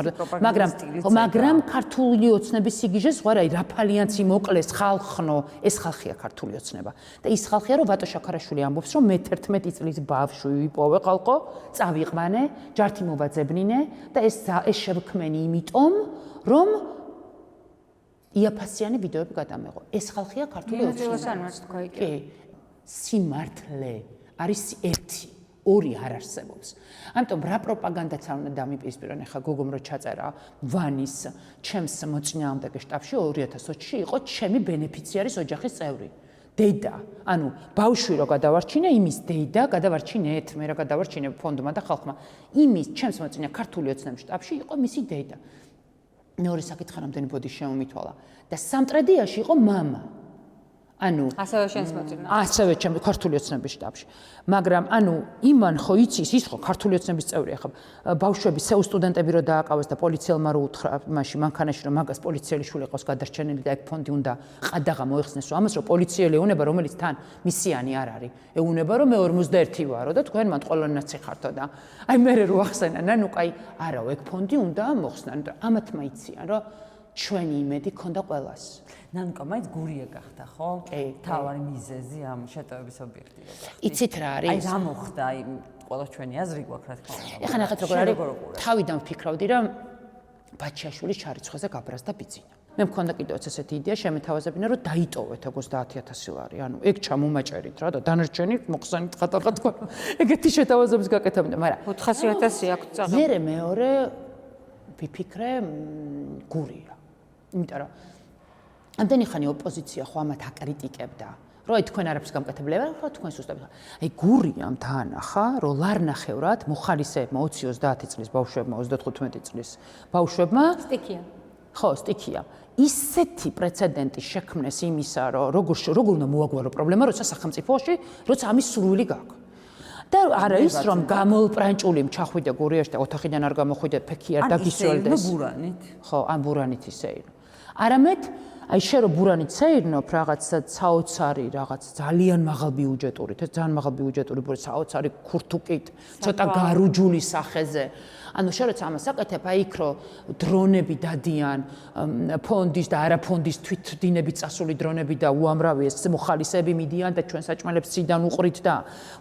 მაგრამ ქართული ოცნების სიგიჟეს ხوار აი რაფალიანც მოკლეს ხალხნო, ეს ხალხია ქართული ოცნება. და ის ხალხია რომ ბატო შაქარაშვილი ამბობს რომ მე 11 წლის ბავშვი ვიპოვე ხალხო, წავიყვანე, ჯართი მოვაძებნინე და ეს შევქმენი იმიტომ რომ იაფასიანი ვიდეოები გადამეღო. ეს ხალხია ქართული ოცნება. კი. სიმართლე არის ერთი, ორი არ არსებობს. ამიტომ რა პროპაგანდაც არ უნდა დამიპირისპირონ, ახლა გოგომ რო ჩაწერა ვანის ჩემს მოწინააღმდეგე შტაბში 2020-ში იყო ჩემი ბენეფიციარის ოჯახის წევრი. დედა, ანუ ბავშვი რო გადავარჩინე, იმის დედა, გადავარჩინეთ, მე რა გადავარჩინე ფონდმა და ხალხმა. იმის ჩემს მოწინა ქართული ოცნების შტაბში იყო მისი დედა. მეორე საკითხი რამდენი ბოდიში შემომითვალა და სამტრედიაში იყო მამა. ანუ ასევე შენს მოწინააღმდეგე. ასევე ჩემი ქართული ოცნების შტაბში. მაგრამ ანუ იმან ხო იცის ის ხო ქართული ოცნების წევრია ხო ბავშვები სეულ სტუდენტები რო დააკავეს და პოლიციელმა რო უთხრა მაშინ მანქანაში რომ მაგას პოლიციელი შული ყავს გადარჩენილი და ეგ ფონდი უნდა ყადაღა მოეხსნეს რომ ამას რო პოლიციელი ეუნება რომელიც თან მისიანი არ არის ეუნება რომ მე 51 ვარო და თქვენ მან ყველანაცი ხართო და აი მე რო ახსენა ნანუ კაი არაო ეგ ფონდი უნდა მოხსნა და ამათ მაიციან რომ ჩვენი იმედი ქონდა ყველას. ნანუკა მაინც გურია გახდა, ხო? თავარი მიზეზი ამ შეტევების ობიექტი რო გახდა. იცით რა არის? აი რა მოხდა, აი ყველა ჩვენი აზრი გვაქვს რა თქმა უნდა. ეხლა ნახეთ როგორ არის. თავიდან ვფიქრავდი რომ ბაჩიაშვილის ჩარიცხვაზე გაბრაზდა ბიძინა. მე მქონდა კიდევაც ესეთი იდეა შემეთავაზებინა რომ დაიტოვეთ აგოს 10,000 ლარი. ანუ ეგ ჩამომაჭერით რა და დანარჩენი მოხსენით ხატარ თქვა. ეგეთი შეთავაზების გაკეთებინა, მაგრამ 400,000 აქვს წაღა. მე მეორე ვიფიქრე გურია. იმიტომ რომ ამდენი ხანი ოპოზიცია ხო ამათ აკრიტიკებდა. რომ აი თქვენ არაფერს გამკეთებლებია, ხო თქვენ სუსტები. აი გურიამ დაანახა, რომ ლარნახევრად მოხალისეებმა 20-30 წლის ბავშვებმა 35 წლის ბავშვებმა სტიქია. ხო, სტიქია. ისეთი პრეცედენტი შექმნეს იმისა, რომ როგორ უნდა მოაგვარო პრობლემა, როცა სახელმწიფოში, როცა ამის სურვილი გაქვს. და არა ის რომ გამოლპრანჭული ჩახვიდე გურიაში და ოთახიდან არ გამოხვიდე ფექი არ დაგისველდეს. ბურანით. ხო, ან ბურანით ისეირნო. არამედ აი შე რო ბურანით შეირნო რაღაც საოცარი რაღაც ძალიან მაღალ ბიუჯეტურით, ეს ძალიან მაღალ ბიუჯეტური საოცარი ქურთუკით, ცოტა გარუჯული სახეზე. ანუ შე როცა ამას აკეთებ, აი იქ რო დრონები დადიან ფონდის და არაფონდის თვითდინებით წასული დრონები და უამრავი ეს მოხალისეები მიდიან და ჩვენ საჭმელებს ციდან უყრით და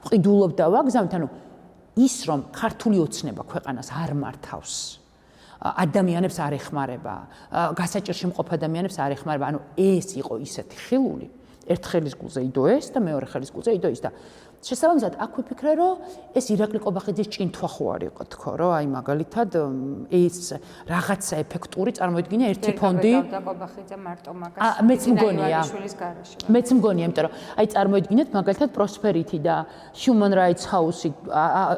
ვყიდულობ და ვაგზავნით, ანუ ის რომ ქართული ოცნება ქვეყანას არ მართავს. ადამიანებს არ ეხმარება, გასაჭირში მყოფ ადამიანებს არ ეხმარება, ანუ ეს იყო ისეთი ხილული, ერთ ხელის გულზე იდო ეს და მეორე ხელის გულზე იდო ის და შესაბამისად აქ ვიფიქრე რომ ეს ირაკლი ყობახიძის ჭინთვა ხო არ იყო თქო რომ აი მაგალითად ეს რაღაცა ეფექტური წარმოიდგინე ერთი ფონდი ყობახიძე მარტო მაგას მეც მგონია მეც მგონია იმიტომ რომ აი წარმოიდგინეთ მაგალითად პროსპერიტი და Human Rights House-ი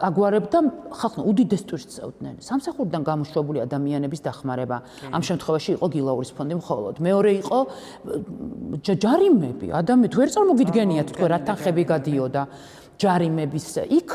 აგვარებდა ხალხმა უდიდეს ტურისტს წევდნენ სამსახურიდან გამოშვებული ადამიანების დახმარება ამ შემთხვევაში იყო გილაურის ფონდი მხოლოდ მეორე იყო ჯარიმები ადამიანები ვერ წარმოგიდგენიათ თქვენ რა თანხები გადიოდა ჯარიმების იქ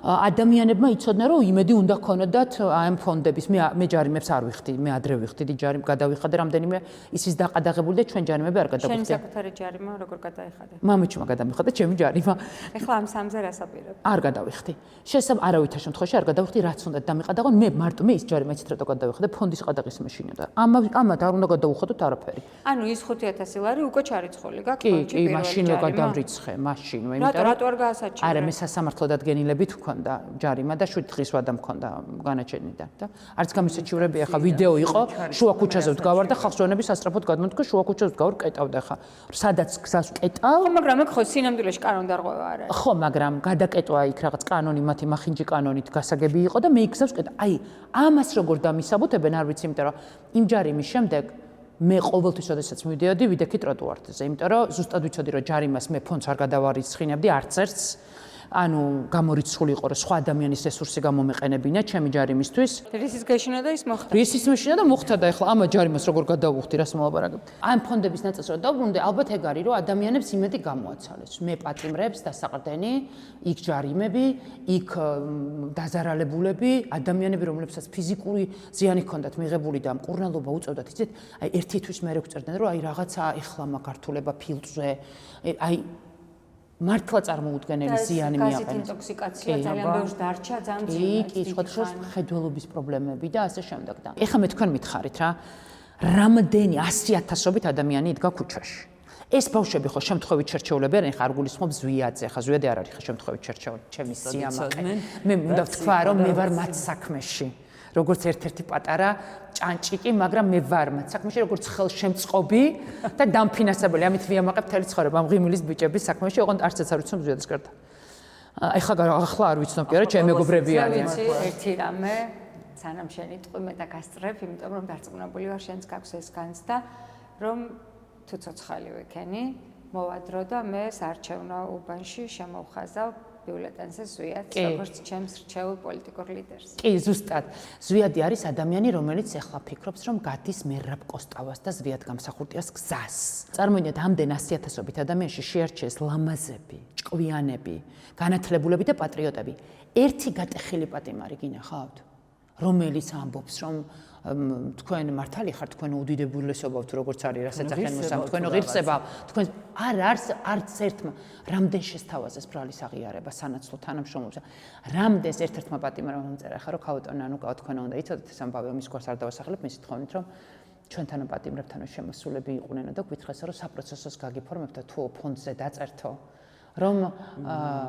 ადამიანებმა იცოდნენ რომ იმედი უნდა ქონოდათ ამ ფონდების მე ჯარიმებს არ ვიხდი მე ადრე ვიხდი ჯარიმ გადავიხადე რამდენიმე ისის დაყადაღებული და ჩვენ ჯარიმები არ გადავიხდი შენ საკუთარი ჯარიმა როგორ გადაიხადე მამაჩიმა გადამიხადა ჩემი ჯარიმა ეხლა ამ სამზე რას აპირებ არ გადავიხდი შესაბ არავითარ შემთხვევაში არ გადავიხდი რაც უნდა დამიყადაღო მე მარტო მე ის ჯარიმა იცით რატო გადავიხადე ფონდის ყადაღის მაშინა და ამათ არ უნდა გადავუხადოთ არაფერი ანუ ის 5,000 ლარი უკვე ჩარიცხული გაქვს კი მაშინვე გადავრიცხე მაშინვე იმიტომ რომ რატო არ გაასაჩინე არა მე სასამართლო დადგენილებით ვქონდა ჯარიმა და 7 დღის ვადა მქონდა განაჩენიდან და არც გამისაჩივრები ახლა ვიდეო იყო შუა ქუჩაზე ვდგავარ და ხალხსვენები სასწრაფოდ გადმოთქვა შუა ქუჩაზე ვდგავარ კეტავდა ახლა სადაც გზას ვკეტავ ხო მაგრამ ეგ ხო სინამდვილეში კანონდარღვევა არა ხო მაგრამ გადაკეტვა იქ რაღაც კანონი მათი მახინჯი კანონით გასაგები იყო და მე იქ გზას ვკეტავ აი ამას როგორ დამისაბუთებენ არ ვიცი იმიტომ რომ იმ ჯარიმის შემდეგ მე ყოველთვის შესაძაც მივიდეოდი ვიდექი ტროტუარზე იმიტომ რომ ზუსტად ვიცოდი რომ ჯარიმას მე ფონდს არ გადავარიცხინებდი არც ერთს ანუ გამორიცხული იყო რომ სხვა ადამიანის რესურსი გამომეყენებინა ჩემი ჯარიმისთვის რისის გაშინა და ის მოხდა რისის მეშინა და მოხდა და ეხლა ამა ჯარიმას როგორ გადავუხდი რას მოლაპარაკებ ამ ფონდების ნაწილს რომ დავბრუნდე ალბათ ეგ არის რომ ადამიანებს იმედი გამოაცალეს მე პატიმრებს დასაყრდენი იქ ჯარიმები იქ დაზარალებულები ადამიანები რომლებსაც ფიზიკური ზიანი ჰქონდათ მიღებული და მკურნალობა უწევდათ იცით აი ერთი თვის მე ვწერდნენ რომ აი რაღაცა ეხლა მაგართულება ფილტვზე აი მართლა წარმოუდგენელი ზიანი მიაყენეს. გაზით ინტოქსიკაცია ძალიან ბევრს დარჩა, ძალიან კი, სხვადასხვა ხედველობის პრობლემები და ასე შემდეგ და. ეხლა მე თქვენ მითხარით რა, რამდენი 100,000-ობით ადამიანი იდგა ქუჩაში. ეს ბავშვები ხო შემთხვევით შერჩეულები არიან, ხა არ გულისხმობ ზვიადზე, ხა ზვიადი არ არის ხა შემთხვევით შერჩეული, ჩემი სიამაყე. მე უნდა ვთქვა რომ მე ვარ მათ საქმეში. როგორც ერთ-ერთი პატარა ჭანჭიკი, მაგრამ მე ვარ მათ საქმეში, როგორც ხელშემწყობი და დამფინანსებელი. ამით ვიამაყებ მთელი ცხოვრება ამ ღიმილის ბიჭების საქმეში, ოღონდ არც არ ვიცნობ ზვიადის გარდა. ახლა არ ვიცნობ კი არა, ჩემი მეგობრები არიან. ერთი რამე, სანამ შენი ტყვი მე და გასწრებ, იმიტომ რომ დარწმუნებული ვარ შენც გაქვს ეს განცდა, რომ თუ ცოცხალი ვიქენი, მოვა დრო და მე საარჩევნო უბანში შემოვხაზავ ბიულეტენზე ზვიადს, როგორც ჩემს რჩეულ პოლიტიკურ ლიდერს. კი, ზუსტად. ზვიადი არის ადამიანი, რომელიც ახლა ფიქრობს, რომ გადის მერაბ კოსტავას და ზვიად გამსახურდიას გზას. წარმოიდგინეთ, ამდენ 100,000-ობით ადამიანში შეარჩიეს ლამაზები, ჭკვიანები, განათლებულები და პატრიოტები. ერთი გატეხილი პატიმარი გინახავთ, რომელიც ამბობს, რომ თქვენ მართალი ხართ, თქვენ უდიდებულესობა თუ როგორც არის, რასაც ახენ მოსამ, თქვენ ღირსება, თქვენ არც ერთმა რამდენ შესთავაზეს ბრალის აღიარება სანაცვლო თანამშრომლობისა. რამდენს ერთ-ერთმა პატიმარმა მომწერა ხა, რომ ქაუტონ ანუკა თქვენ უნდა იცოდეთ, ეს ამბავი მის გვარს არ დავასახელებ, მისი თხოვნით, რომ ჩვენთან პატიმრებთანო შემოსულები იყვნენ და გვითხრეს, რომ საპროცესოს გაგიფორმებთ და თუ ფონდზე დაწერთო რომ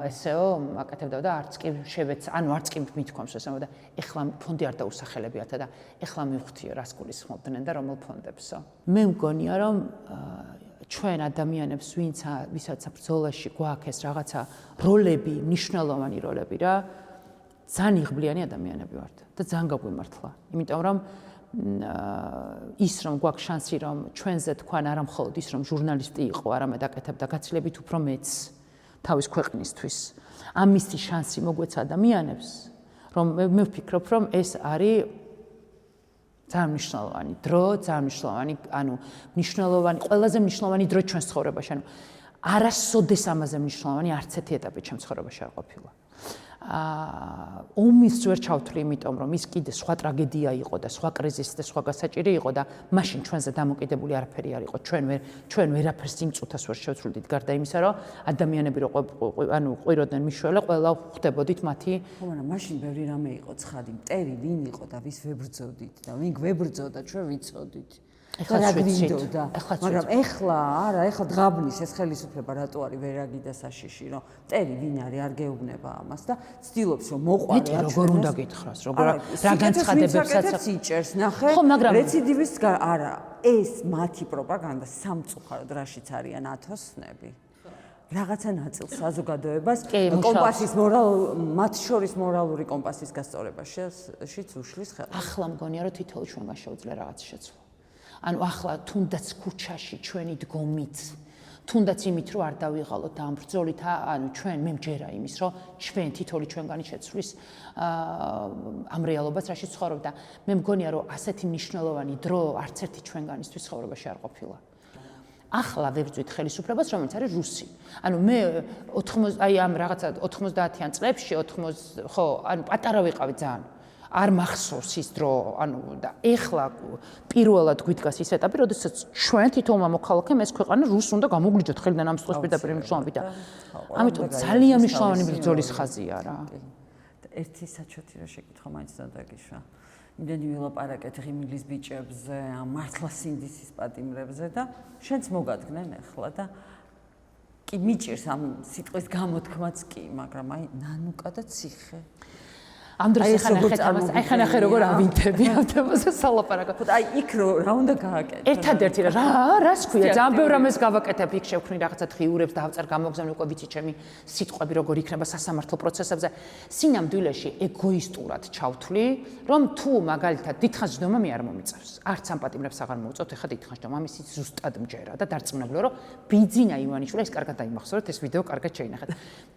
ესეო აკეთებდა და არც კი შევეც, ანუ არც კი მithქვამს ესეო და ეხლა ფონდი არ დაუსახელებიათა და ეხლა მივხვდიო რას გულისხმობდნენ და რომელ ფონდებსო. მე მგონია რომ ჩვენ ადამიანებს ვისაც ბრძოლაში გვაქვს რაღაცა როლები, მნიშვნელოვანი როლები რა, ძალიან იღბლიანი ადამიანები ვართ და ძალიან გაგვიმართლა. იმიტომ რომ ის რომ გვაქვს შანსი რომ ჩვენზე თქვან არა მხოლოდ ის რომ ჟურნალისტი იყო, არამედ აკეთებდა გაცილებით უფრო მეც თავის ქვეყნისთვის. ამისი შანსი მოგვეცა ადამიანებს, რომ მე ვფიქრობ, რომ ეს არის ძალიან მნიშვნელოვანი დრო, ძალიან მნიშვნელოვანი, ანუ მნიშვნელოვანი, ყველაზე მნიშვნელოვანი დრო ჩვენს ცხოვრებაში. ანუ არასოდეს ამაზე მნიშვნელოვანი არც ერთი ეტაპი ჩემს ცხოვრებაში არ ყოფილა. ომის ვერ ჩავთვლი, იმიტომ რომ ის კიდე სხვა ტრაგედია იყო და სხვა კრიზისი და სხვა გასაჭირი იყო და მაშინ ჩვენზე დამოკიდებული არაფერი არ იყო. ჩვენ ვერაფერს იმ წუთას ვერ შევცვლიდით, გარდა იმისა, რომ ადამიანები რო ანუ ყვიროდნენ მიშველე, ყველა ხვდებოდით მათი. ხო, მაგრამ მაშინ ბევრი რამე იყო ცხადი, მტერი ვინ იყო და ვის ვებრძოდით და ვინ გვებრძოდა, ჩვენ ვიცოდით. ეხლა გვინდოდა, მაგრამ ეხლა არა, ეხლა დღაბნის ეს ხელისუფლება რატო არის ვერაგი და საშიში, რომ მტერი ვინ არის, არ გეუბნება ამას და ცდილობს რომ მოყვარე როგორ უნდა გითხრას, როგორ რა განცხადებებსაც იჭერს, ნახე, რეციდივის არა, ეს მათი პროპაგანდა სამწუხაროდ რაშიც არიან ათოსნები. რაღაცა ნაწილ საზოგადოებას კომპასის მათ შორის მორალური კომპასის გასწორებაშიც უშლის ხელს. ახლა მგონია რომ თითოეულ ჩვენგან შეუძლია რაღაც შეცვლა. ანუ ახლა თუნდაც ქუჩაში ჩვენი დგომით, თუნდაც იმით რომ არ დავიღალოთ და ამ ბრძოლით, ანუ ჩვენ მე მჯერა იმის, რომ ჩვენ თითოეული ჩვენგანი შეცვლის ამ რეალობას, რაშიც ცხოვრობ და მე მგონია რომ ასეთი მნიშვნელოვანი დრო არც ერთი ჩვენგანისთვის ცხოვრებაში არ ყოფილა. ახლა ვებრძვით ხელისუფლებას, რომელიც არის რუსი. ანუ მე 80 აი ამ რაღაცა 90-იან წლებში 80 ხო, ანუ პატარა ვიყავი ძალიან. არ მახსოვს ის დრო, ანუ და ეხლა პირველად გვიდგას ის ეტაპი, როდესაც ჩვენ თითოეულმა მოქალაქემ ეს ქვეყანა რუსს უნდა გამოგვლიჯოთ ხელიდან ამ სწორ პირდაპირ მნიშვნელობით და ამიტომ ძალიან მნიშვნელოვანი ბრძოლის ხაზია რა. ერთი საჩოთი რა შეკითხვა მაინც დაგიშვა. იმდენი ვილაპარაკეთ ღიმილის ბიჭებზე, ამ მართლა სინდისის პატიმრებზე და შენც მოგადგნენ ახლა და კი მიჭირს ამ სიტყვის გამოთქმაც კი, მაგრამ აი ნანუკა და ციხე. ამ დროს ახლა ნახე როგორ ავინთები ამ თემაზე სალაპარაკო. აი იქ რა უნდა გააკეთო? ერთადერთი რას ქვია? ძალიან ბევრ რამეს გავაკეთებ, იქ შევქმნი რაღაცა დღიურებს და ავწერ გამოგზავნე უკვე ვიცი ჩემი სიტყვები როგორ იქნება სასამართლო პროცესებზე. სინამდვილეში ეგოისტურად ჩავთვლი, რომ თუ მაგალითად დიდხანს ჯდომა მე არ მომიწევს. არც ამ პატიმრებს აღარ მოვუწევთ, ეხლა დიდხანს ჯდომა, ამის ზუსტად მჯერა და დარწმუნებულა, რომ ბიძინა ივანიშვილი, ეს კარგად დაიმახსოვრეთ, ეს ვიდეო კარგად შეინახეთ.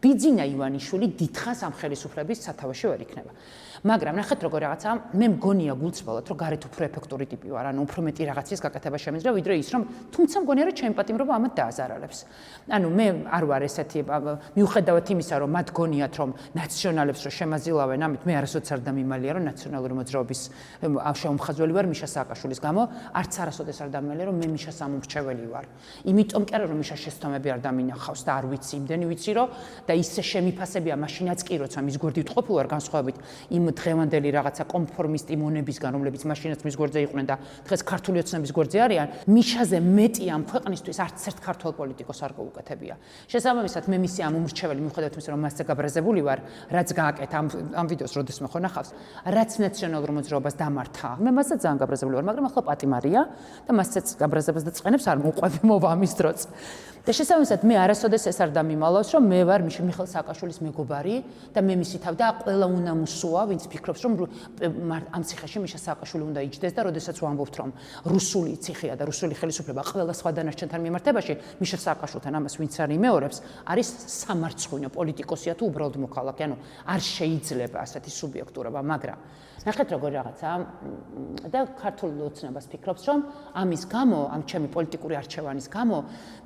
ბიძინა ივანიშვილი დიდხანს ამ ხელისუფლების სათავეში ვერ იქნება. მაგრამ ნახეთ როგორ რაღაცა მე მგონია გულწრფელად რომ გარეთ უფრო ეფექტური ტიპი ვარ, ანუ უფრო მეტი რაღაცის გაკეთება შემიძლია ვიდრე ის რომ თუმცა მგონია რომ ჩემი პატიმრობა ამათ დააზარალებს. ანუ მე არ ვარ ესეთი მიუხედავად იმისა რომ მათ გონიათ რომ ნაციონალებს რომ შემაზილავენ, ამით მე არასოდეს არ დამიმალია რომ ნაციონალური მოძრაობის შემომხაზველი ვარ მიშა სააკაშვილის გამო, არც არასოდეს არ დამიმალია რომ მე მიშას ამომრჩეველი ვარ. იმიტომ კი არა რომ მიშას შეცდომები არ დამინახავს და არ ვიცი, იმდენი ვიცი რომ და ისე შემიფასებია მაშინაც კი როცა მის გვერდით ყოფილ ვარ განსხვავებით იმ დღევანდელი რაღაცა კონფორმისტი მონებისგან, რომლებიც მაშინაც მის გვერდზე იყვნენ და დღეს ქართული ოცნების გვერდზე არიან, მიშაზე მეტი ამ ქვეყნისთვის არც ერთ ქართველ პოლიტიკოს არ გაუკეთებია. შესაბამისად, მე მისი ამ უმრჩეველი მიუხედავად იმისა, რომ მასზე გაბრაზებული ვარ, რაც გააკეთა ამ ვიდეოს როდესმე ხო ნახავს, რაც ნაციონალურ მოძრაობას დამართა. მე მასზე ძალიან გაბრაზებული ვარ, მაგრამ ახლა პატიმარია და მასზეც გაბრაზებას და წყენებს არ მოყვები მოვა ამის დროც. და შესაბამისად, მე არასოდეს ეს არ დამიმალავს, რომ მე ვარ მიხეილ სააკაშვილის მეგობარი და მე მისი თავ და ყველა უნდა სუა, ვინც ფიქრობს, რომ ამ ციხეში მიშა სააკაშვილი უნდა იჯდეს და როდესაც ვამბობთ, რომ რუსული ციხეა და რუსული ხელისუფლება ყველა სხვა დანარჩენთან მიმართებაში, მიშა სააკაშვილთან ამას ვინც არ იმეორებს, არის სამარცხვინო პოლიტიკოსია თუ უბრალოდ მოქალაქე, ანუ არ შეიძლება ასეთი სუბიექტურობა, მაგრამ ნახეთ როგორი რაღაცა და ქართულ ოცნებას ფიქრობს, რომ ამის გამო, ამ ჩემი პოლიტიკური არჩევანის გამო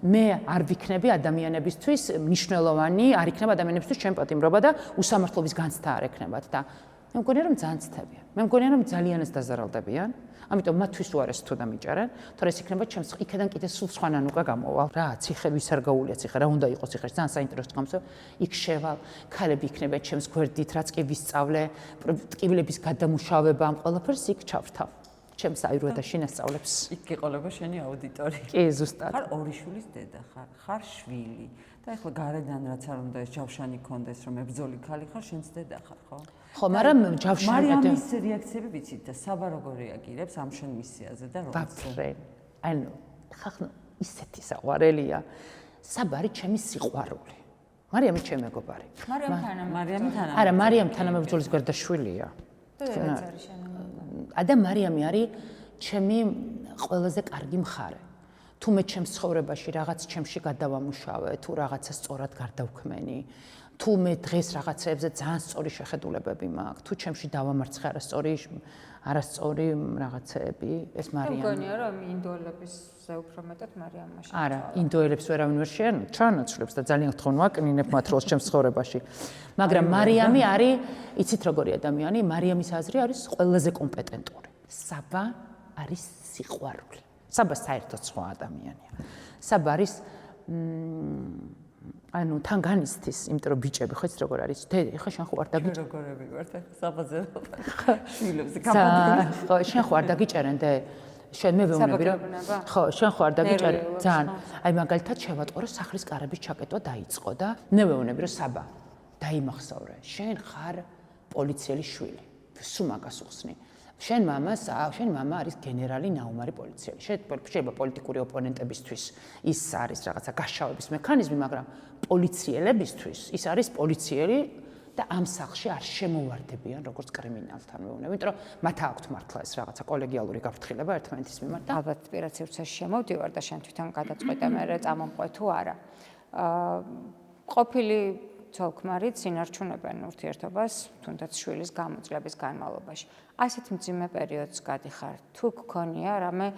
მე არ ვიქნები ადამიანებისთვის მნიშვნელოვანი, არ იქნება ადამიანებისთვის ჩემი პატიმრობა და უსამართლობის განცდა არ ექნებათ და მე მგონია რომ ძალიან ცდებიან. მე მგონია რომ ძალიანაც დაზარალდებიან. ამიტომ მათთვის უარეს თუ დამიჭერენ, თორე ეს იქნება ჩემს იქიდან კიდე სულ სხვა ნანუკა გამოვალ. რა, ციხე ვის არ გაუულია ციხე, რა უნდა იყოს ციხეში, ძალიან საინტერესო გამოსო. იქ შევალ, ქალები იქნება ჩემს გვერდით, რაც კი ვისწავლე, ტკივილების გადამუშავება, ამ ყველაფერს იქ ჩავრთავ. ჩემს აირუა და შინასწავლებს. იქ გიყოლება შენი აუდიტორია. კი, ზუსტად. ხარ ორი შვილის დედა ხარ, ხარ შვილი. და ეხლა გარედან რაც არ უნდა ეს ჯავშანი გქონდეს, რომ ებრძოლი ქალი ხარ, შენც დედა ხარ, ხო? ხო, მაგრამ ჯავშანი მარიამის რეაქციები ვიცით და საბა როგორ რეაგირებს ამ შენ მისიაზე და როგორ? ბაფრე. ანუ ხახნო ისეთი საყვარელია. საბარი ჩემი სიყვარული. მარიამი ჩემი მეგობარი. მარიამი თანამებრძოლი. არა, მარიამ თანამებრძოლის გარდაშვილია. და რაც არის შენ? და მარიამი არის ჩემი ყველაზე კარგი მხარე. თუ მე ჩემს ცხოვრებაში რაღაც ჩემში გადავამუშავე, თუ რაღაცა სწორად გარდავქმენი, თუ მე დღეს რაღაცებზე ძალიან სწორი შეხედულებები მაქვს, თუ ჩემში დავამარცხე არასწორი რაღაცეები, ეს მარიამი. მგონია რომ ინდოელებზე უფრო მეტად მარიამმა შეცვალა. არა, ინდოელებს ვერავინ ვერ ჩაანაცვლებს და ძალიან გთხოვ ვაკნინებ მათ როლს ჩემს ცხოვრებაში. მაგრამ მარიამი არის, იცით როგორი ადამიანი, მარიამის აზრი არის ყველაზე კომპეტენტური. საბა არის სიყვარული. საბა საერთოდ სხვა ადამიანია. საბა არის ანუ თან განიცდის, იმიტომ რომ ბიჭები ხო იცით როგორ არის? ეხლა შენ ხო არ დაგიჭერენ? როგორები ვართ ახლა საბაზე შვილებს გამოდიან. ხო, შენ ხო არ დაგიჭერენ და შენ მე ვეუბნები რომ ხო, შენ ხო არ დაგიჭერენ? ძალიან. აი მაგალითად შევატყო რომ სახლის კარების ჩაკეტვა დაიწყო და მე ვეუბნები რომ საბა დაიმახსოვრე. შენ ხარ პოლიციელი შვილი. სულ მაგას უხსნი. შენ მამა არის გენერალი ნაუმარი პოლიციელი. შეიძლება პოლიტიკური ოპონენტებისთვის ის არის რაღაცა გაშავების მექანიზმი, მაგრამ პოლიციელებისთვის ის არის პოლიციელი და ამ სახლში არ შემოვარდებიან როგორც კრიმინალთან მეუბნები, იმიტომ რომ მათ აქვთ მართლა ეს რაღაცა კოლეგიალური გაფრთხილება ერთმანეთის მიმართ და ალბათ პირად სივრცეში შემოვდივარ და შენ თვითონ გადაწყვეტე მე წამომყვე თუ არა. ყოფილი ცოლ-ქმარი წინარჩუნებენ ურთიერთობას, თუნდაც შვილის გამოძლების განმავლობაში. ასეთ მძიმე პერიოდს გადიხარ, თუ გქონია რამე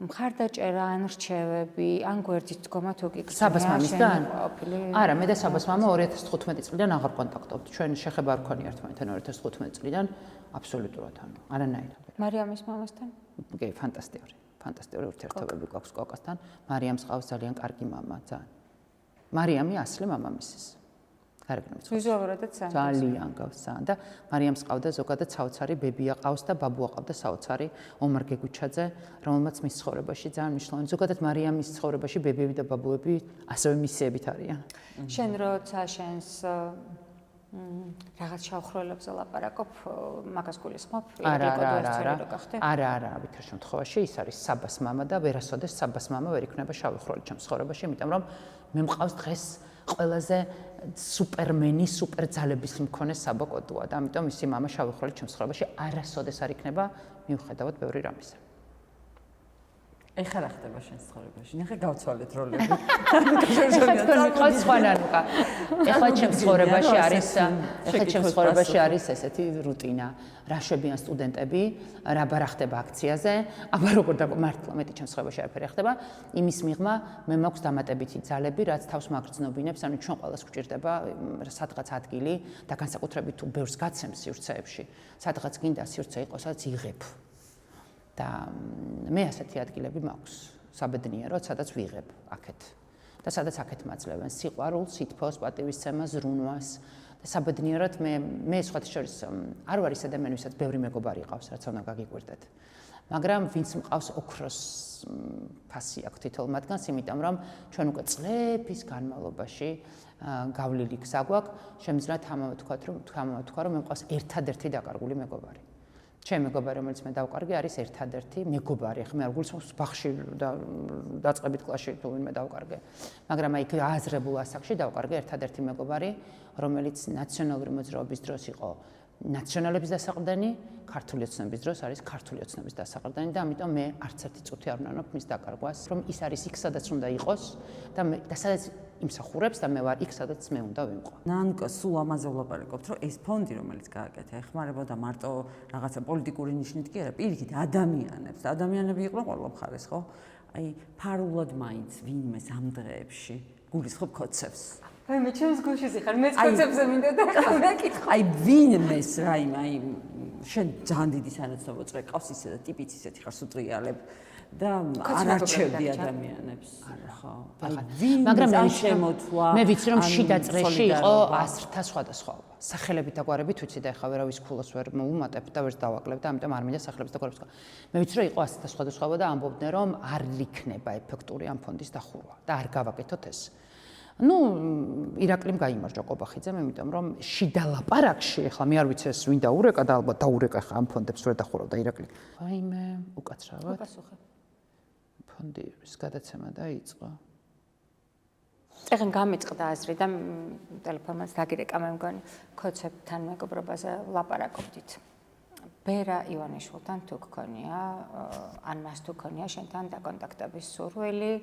მხარდაჭერა, ან რჩევები, ან გვერდით დგომა თუ კი გქონია საბას მამისგან? ყოფილი. არა, მე და საბას მამა 2015 წლიდან აღარ კონტაქტობთ. ჩვენ შეხება არ ქონია ერთმანეთთან 2015 წლიდან აბსოლუტურად ანუ არანაირად. მარიამის მამასთან? კი, ფანტასტიკური ურთიერთობები გვაქვს კოკასთან. მარიამს ყავს ძალიან კარგი მამა, ძალიან. მარიამი ასლი მამამისის. ვიზუალურადაც ძალიან გავს და მარიამს ყავდა ზოგადად საოცარი ბებია ყავს და ბაბუა ყავდა საოცარი ომარ გეგუჩაძე, რომელმაც მის ცხოვრებაში ძალიან მნიშვნელოვანი. ზოგადად მარიამის ცხოვრებაში ბებიები და ბაბუები ასევე მისიებით არიან. შენ როცა შენს რაღაც შავხროლებზე ლაპარაკობ, მაგას გულისხმობ? არა, ვითარ შემთხვევაში ის არის საბას მამა და ვერასოდეს საბას მამა ვერ იქნება შავი ხროლი ჩემს ცხოვრებაში, იმიტომ რომ მე მყავს დღეს ყველაზე სუპერმენი, სუპერძალების მქონე საბა კოდუა და ამიტომ ისი მამა შავი ხროლი ჩემს ცხოვრებაში არასოდეს არ იქნება მიუხედავად ბევრი რამისა. ეხლა რა ხდება შენ ცხოვრებაში? ნახე გავცვალეთ როლები. ეხლა სხვანანუკა. ეხლა ჩემს ცხოვრებაში არის ესეთი რუტინა. რა შვებიან სტუდენტები, რა ბარა ხდება აქციაზე, აბა როგორ მართლა მეტი ჩემს ცხოვრებაში არაფერი ხდება. იმის მიღმა მე მაქვს დამატებითი ძალები, რაც თავს მაგრძნობინებს, ანუ ჩვენ ყველას გვჭირდება სადღაც ადგილი და განსაკუთრებით თუ ბევრს გაცემს სივრცეებში, სადღაც გინდა სივრცე იყოს, სადაც იღებ. და მე ასეთი ადგილები მაქვს საბედნიეროდ, სადაც ვიღებ აქეთ. და სადაც აქეთ მაძლევენ სიყვარულს, სითბოს, პატივისცემას, ზრუნვას. და საბედნიეროდ მე სხვათა შორის არ ვარ ის ადამიანი, ვისაც ბევრი მეგობარი ყავს, რაც უნდა გაგიკვირდეთ. მაგრამ ვინც მყავს ოქროს ფასი აქვს თითოეულ მათგანს, იმიტომ რომ ჩვენ უკვე წლების განმავლობაში გავლილი გზა გვაქვს, შემიძლია ამავე თქვა, რომ მე მყავს ერთადერთი დაკარგული მეგობარი. ჩემი მეგობარი, რომელიც მე დავკარგე, არის ერთადერთი მეგობარი. ახლა მე არ გულისხმობს ბაღში და დაწყებით კლასში თუ ვინმე დავკარგე. მაგრამ აი აზრებულ ასაკში დავკარგე ერთადერთი მეგობარი, რომელიც ნაციონალური მოძრაობის დროს იყო ნაციონალების დასაყრდენი, ქართული ოცნების დროს არის ქართული ოცნების დასაყრდენი და ამიტომ მე არც ერთი წუთი არ ვნანობ მის დაკარგვას, რომ ის არის იქ, სადაც უნდა იყოს და სადაც იმსახურებს და მე ვარ იქ, სადაც მე უნდა ვიმყო. ნანკო სულ ამაზე ვლაპარაკობთ, რომ ეს ფონდი, რომელიც გააკეთა, ეხმარებოდა მარტო რაღაცა პოლიტიკური ნიშნით კი არა, პირიქით ადამიანებს. ადამიანები იყვნენ ყველა მხარეს, ხო? აი, ფარულად მაინც ვინმეს ამ დღეებში გულისხმობ კოცებს. აი მე ჩემს გულში ხარ, მეც კოცებზე მინდა და მეკითხა. აი ვინმეს რაიმე, აი შენ ძალიან დიდი სანაცნობო წრე ყავს ისე და ტიპიც ისეთი ხარ სუტრიალებ და არ არჩევდი ადამიანებს. ხო. მაგრამ ამ შემოთვლა მე ვიცი რომ შიდა წრეში იყო ასრთა სხვადასხვაობა. სახელებით და გვარებით ვიცი და ეხლა ვერავის ქულას ვერ მოუმატებ და ვერც დავაკლებ და ამიტომ არ მინდა სახელებს და გვარებს. მე ვიცი რომ იყო ასრთა სხვადასხვაობა და ამბობდნენ რომ არ იქნება ეფექტური ამ ფონდის დახურვა და არ გავაკეთოთ ეს. ირაკლიმ გაიმარჯვა ყობახიძემ, იმიტომ რომ შიდა ლაპარაკში, ახლა მე არ ვიცი ეს ვინ დაურეკა და ალბათ დაურეკა ხა ამ ფონდებს ვერ დახურავდა ირაკლი. ვაიმე, უკაცრავად. ფონდის გადაცემა დაიწყო. წეგენ გამიწყდა აზრი და ტელეფონმაც დაგირეკა მე მგონი კოცებთან მეგობრობაზე ლაპარაკობდით. ბერა ივანიშვილთან თუ გქონია, ან მას თუ გქონია შენთან დაკონტაქტების სურვილი?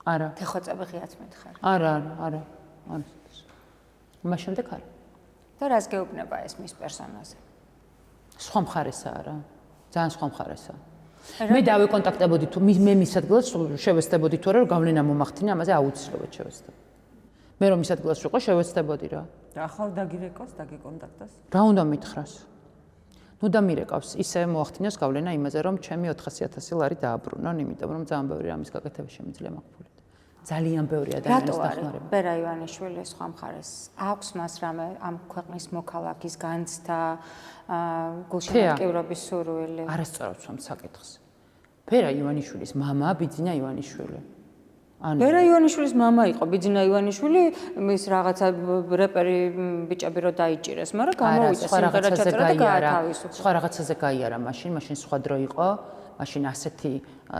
არა. ხეხოწები ღიაც მითხარ. არა. მას შემდეგ არა. და რას გეუბნება ეს მის პერსონაჟზე? სხვა მხარესაა რა. ძალიან სხვა მხარესაა. მე დავიკონტაქტებოდი თუ მე მის ადგილას შევეცდებოდი თუ არა რომ გავლენა მომახდინე, ამაზე აუცილებლად შევეცდები. მე რომ მის ადგილას ვიყო, შევეცდებოდი რა. და ახლა დაგირეკოს, დაგეკონტაქტოს? რა უნდა მითხრას? და მირეკავს, ისე მოახდინოს გავლენა იმაზე, რომ ჩემი 400.000 ლარი დააბრუნონ, იმიტომ რომ ძალიან ბევრი ამის გაკეთება შემიძლია მაგ-ფულით. ძალიან ბევრი ადამიანის დახმარება. ბერა ივანიშვილი სხვა მხარეს აქვს მას რამე ამ ქვეყნის მოქალაქის განცდა, გულშემატკივრობის სურვილი? არასწორად ვცვამ საკითხს. ბერა ივანიშვილის მამა ბიძინა ივანიშვილი. ბერა ივანიშვილის მამა იყო ბიძინა ივანიშვილი, ის რაღაცა რეპერი ბიჭები რო დაიჭირეს, მაგრამ გამოვიდა სიმღერა ჩაწერა და გაათავისუფლა. სხვა რაღაცაზე გაიარა მაშინ სხვა დრო იყო. მაშინ ასეთი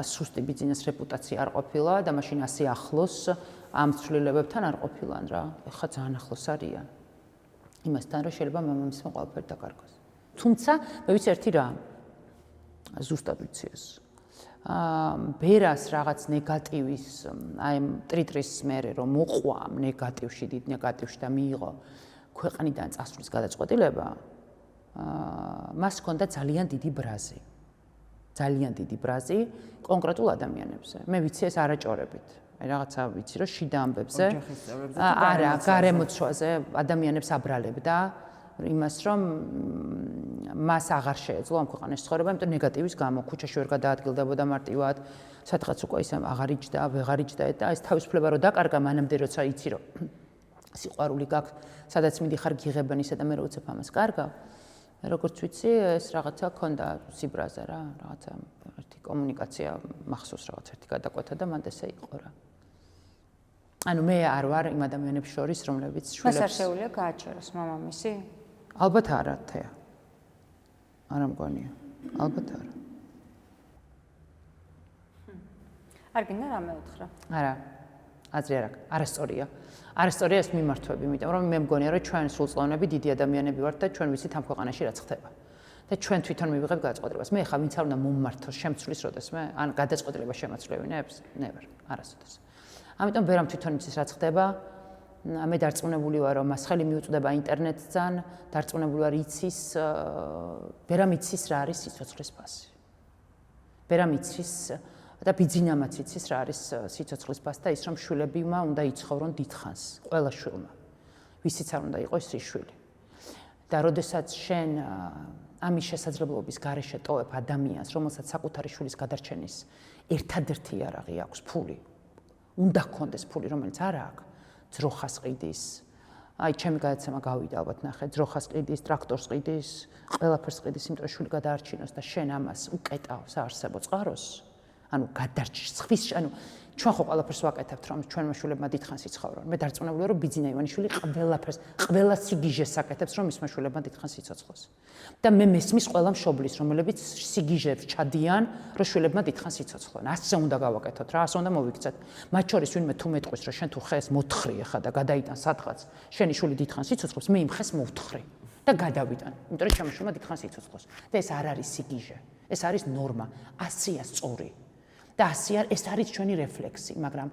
სუსტი ბიძინას რეპუტაცია არ ყოფილა და მაშინ ასე ახლოს ამ ცვლილებებთან არ ყოფილან რა. ეხლა ძალიან ახლოს არიან. იმასთან რომ შეიძლება მამამისმა ყველაფერი დაკარგოს. თუმცა მე ვიცი ერთი რა. ზუსტად ვიცი ეს. ბერას რაღაც ნეგატივის, აი ტრიტრის მერე რომ მოყვა ნეგატივში, დიდ ნეგატივში და მიიღო ქვეყნიდან წასვლის გადაწყვეტილება, მას ჰქონდა ძალიან დიდი ბრაზი. ძალიან დიდი ბრაზი კონკრეტულ ადამიანებზე. მე ვიცი ეს არაჭორებით. აი რაღაცა ვიცი რომ შიდა ამბებზე არა, გარემოცვაზე ადამიანებს აბრალებდა იმას რომ მას აღარ შეეძლო ამ ქვეყანაში ცხოვრება, იმიტომ ნეგატივის გამო ქუჩაში ვერ გადაადგილდებოდა მარტივად, სადღაც უკვე ისე აღარ იჯდა, ვეღარ იჯდა და ეს თავისუფლება რო დაკარგა მანამდე როცა იცი რომ სიყვარული გაქვს, სადაც მიდიხარ გიღებენ ისე და მე რო უცებ ამას კარგავ. როგორც ვიცი, ეს რაღაცა ქონდა სიბრაზა რა, რაღაცა ერთი კომუნიკაცია მახსოვს რაღაც ერთი გადაკვეთა და მანდ ესე იყო რა. ანუ მე არ ვარ იმ ადამიანებს შორის, რომლებიც შვილებს. მას არ შეუძლია გააჩეროს მამამისი? ალბათ არა, თეა. არა მგონია. ალბათ არა. არ გინდა რამე უთხრა? არა. აზრი არ აქვს. არასწორია. არასწორია ეს მიმართვები, იმიტომ რომ მე მგონია რომ ჩვენ სულწლოვნები დიდი ადამიანები ვართ და ჩვენ ვიცით ამ ქვეყანაში რა ხდება. და ჩვენ თვითონ მივიღებთ გადაწყვეტილებას. მე ხა ვინც არ უნდა მომმართოს შემცვლის როდესმე, ან გადაწყვეტილება შემაცვლევინებს? never, არასოდეს. ამიტომ ვერამ თვითონ იცის რა ხდება. მე დარწმუნებული ვარ რომ მას ხელი მიუწვდება ინტერნეტთან, დარწმუნებული ვარ იცის, ვერამ იცის რა არის სიცოცხლის ფასი. ვერამ იცის და ბიძინამაც იცის რა არის სიცოცხლის ფასი და ის რომ შვილებმა უნდა იცხოვრონ დიდხანს, ყველა შვილმა. ვისიც არ უნდა იყოს ის შვილი. და როდესაც შენ ამის შესაძლებლობის გარეშე ტოვებ ადამიანს, რომელსაც საკუთარი შვილის გადარჩენის ერთადერთი იარაღი აქვს ფული. უნდა გქონდეს ფული, რომელიც არ აქვს. ძროხას ყიდის. აი, ჩემი გადაცემა გავიდა ალბათ ნახე, ძროხას ყიდის, ტრაქტორს ყიდის, ყველაფერს ყიდის, იმიტომ რომ შვილი გადაარჩინოს და შენ ამას უკეტავს საარსებო წყაროს. ანუ გადარჩის, ანუ ჩვენ ხო ყველაფერს ვაკეთებთ, რომ ჩვენმა შვილებმა დიდხანს იცხოვრონ. მე დარწმუნებული ვარ, რომ ბიძინა ივანიშვილი ყველაფერს, ყველა სიგიჟეს აკეთებს, რომ მისმა შვილებმა დიდხანს იცოცხლოს. და მე მესმის ყველა მშობლის, რომლებიც სიგიჟებს ჩადიან, რომ შვილებმა დიდხანს იცოცხლონ. ასე უნდა გავაკეთოთ რა, ასე უნდა მოვიქცეთ. მათ შორის ვინმე თუ მეტყვის, რომ შენ თუ ხეს მოთხრი ახლა და გადაიტან სადღაც, შენი შვილი დიდხანს იცოცხლობს, მე იმ ხეს მოვთხრი. და გადავიტან. იმიტომ რომ ჩემი შრომა დიდხანს იცოცხლოს. და ეს არ არის სიგიჟე. ეს არის ნორმა. 100-ია სწორი. და 100 ეს არის ჩვენი რეფლექსი, მაგრამ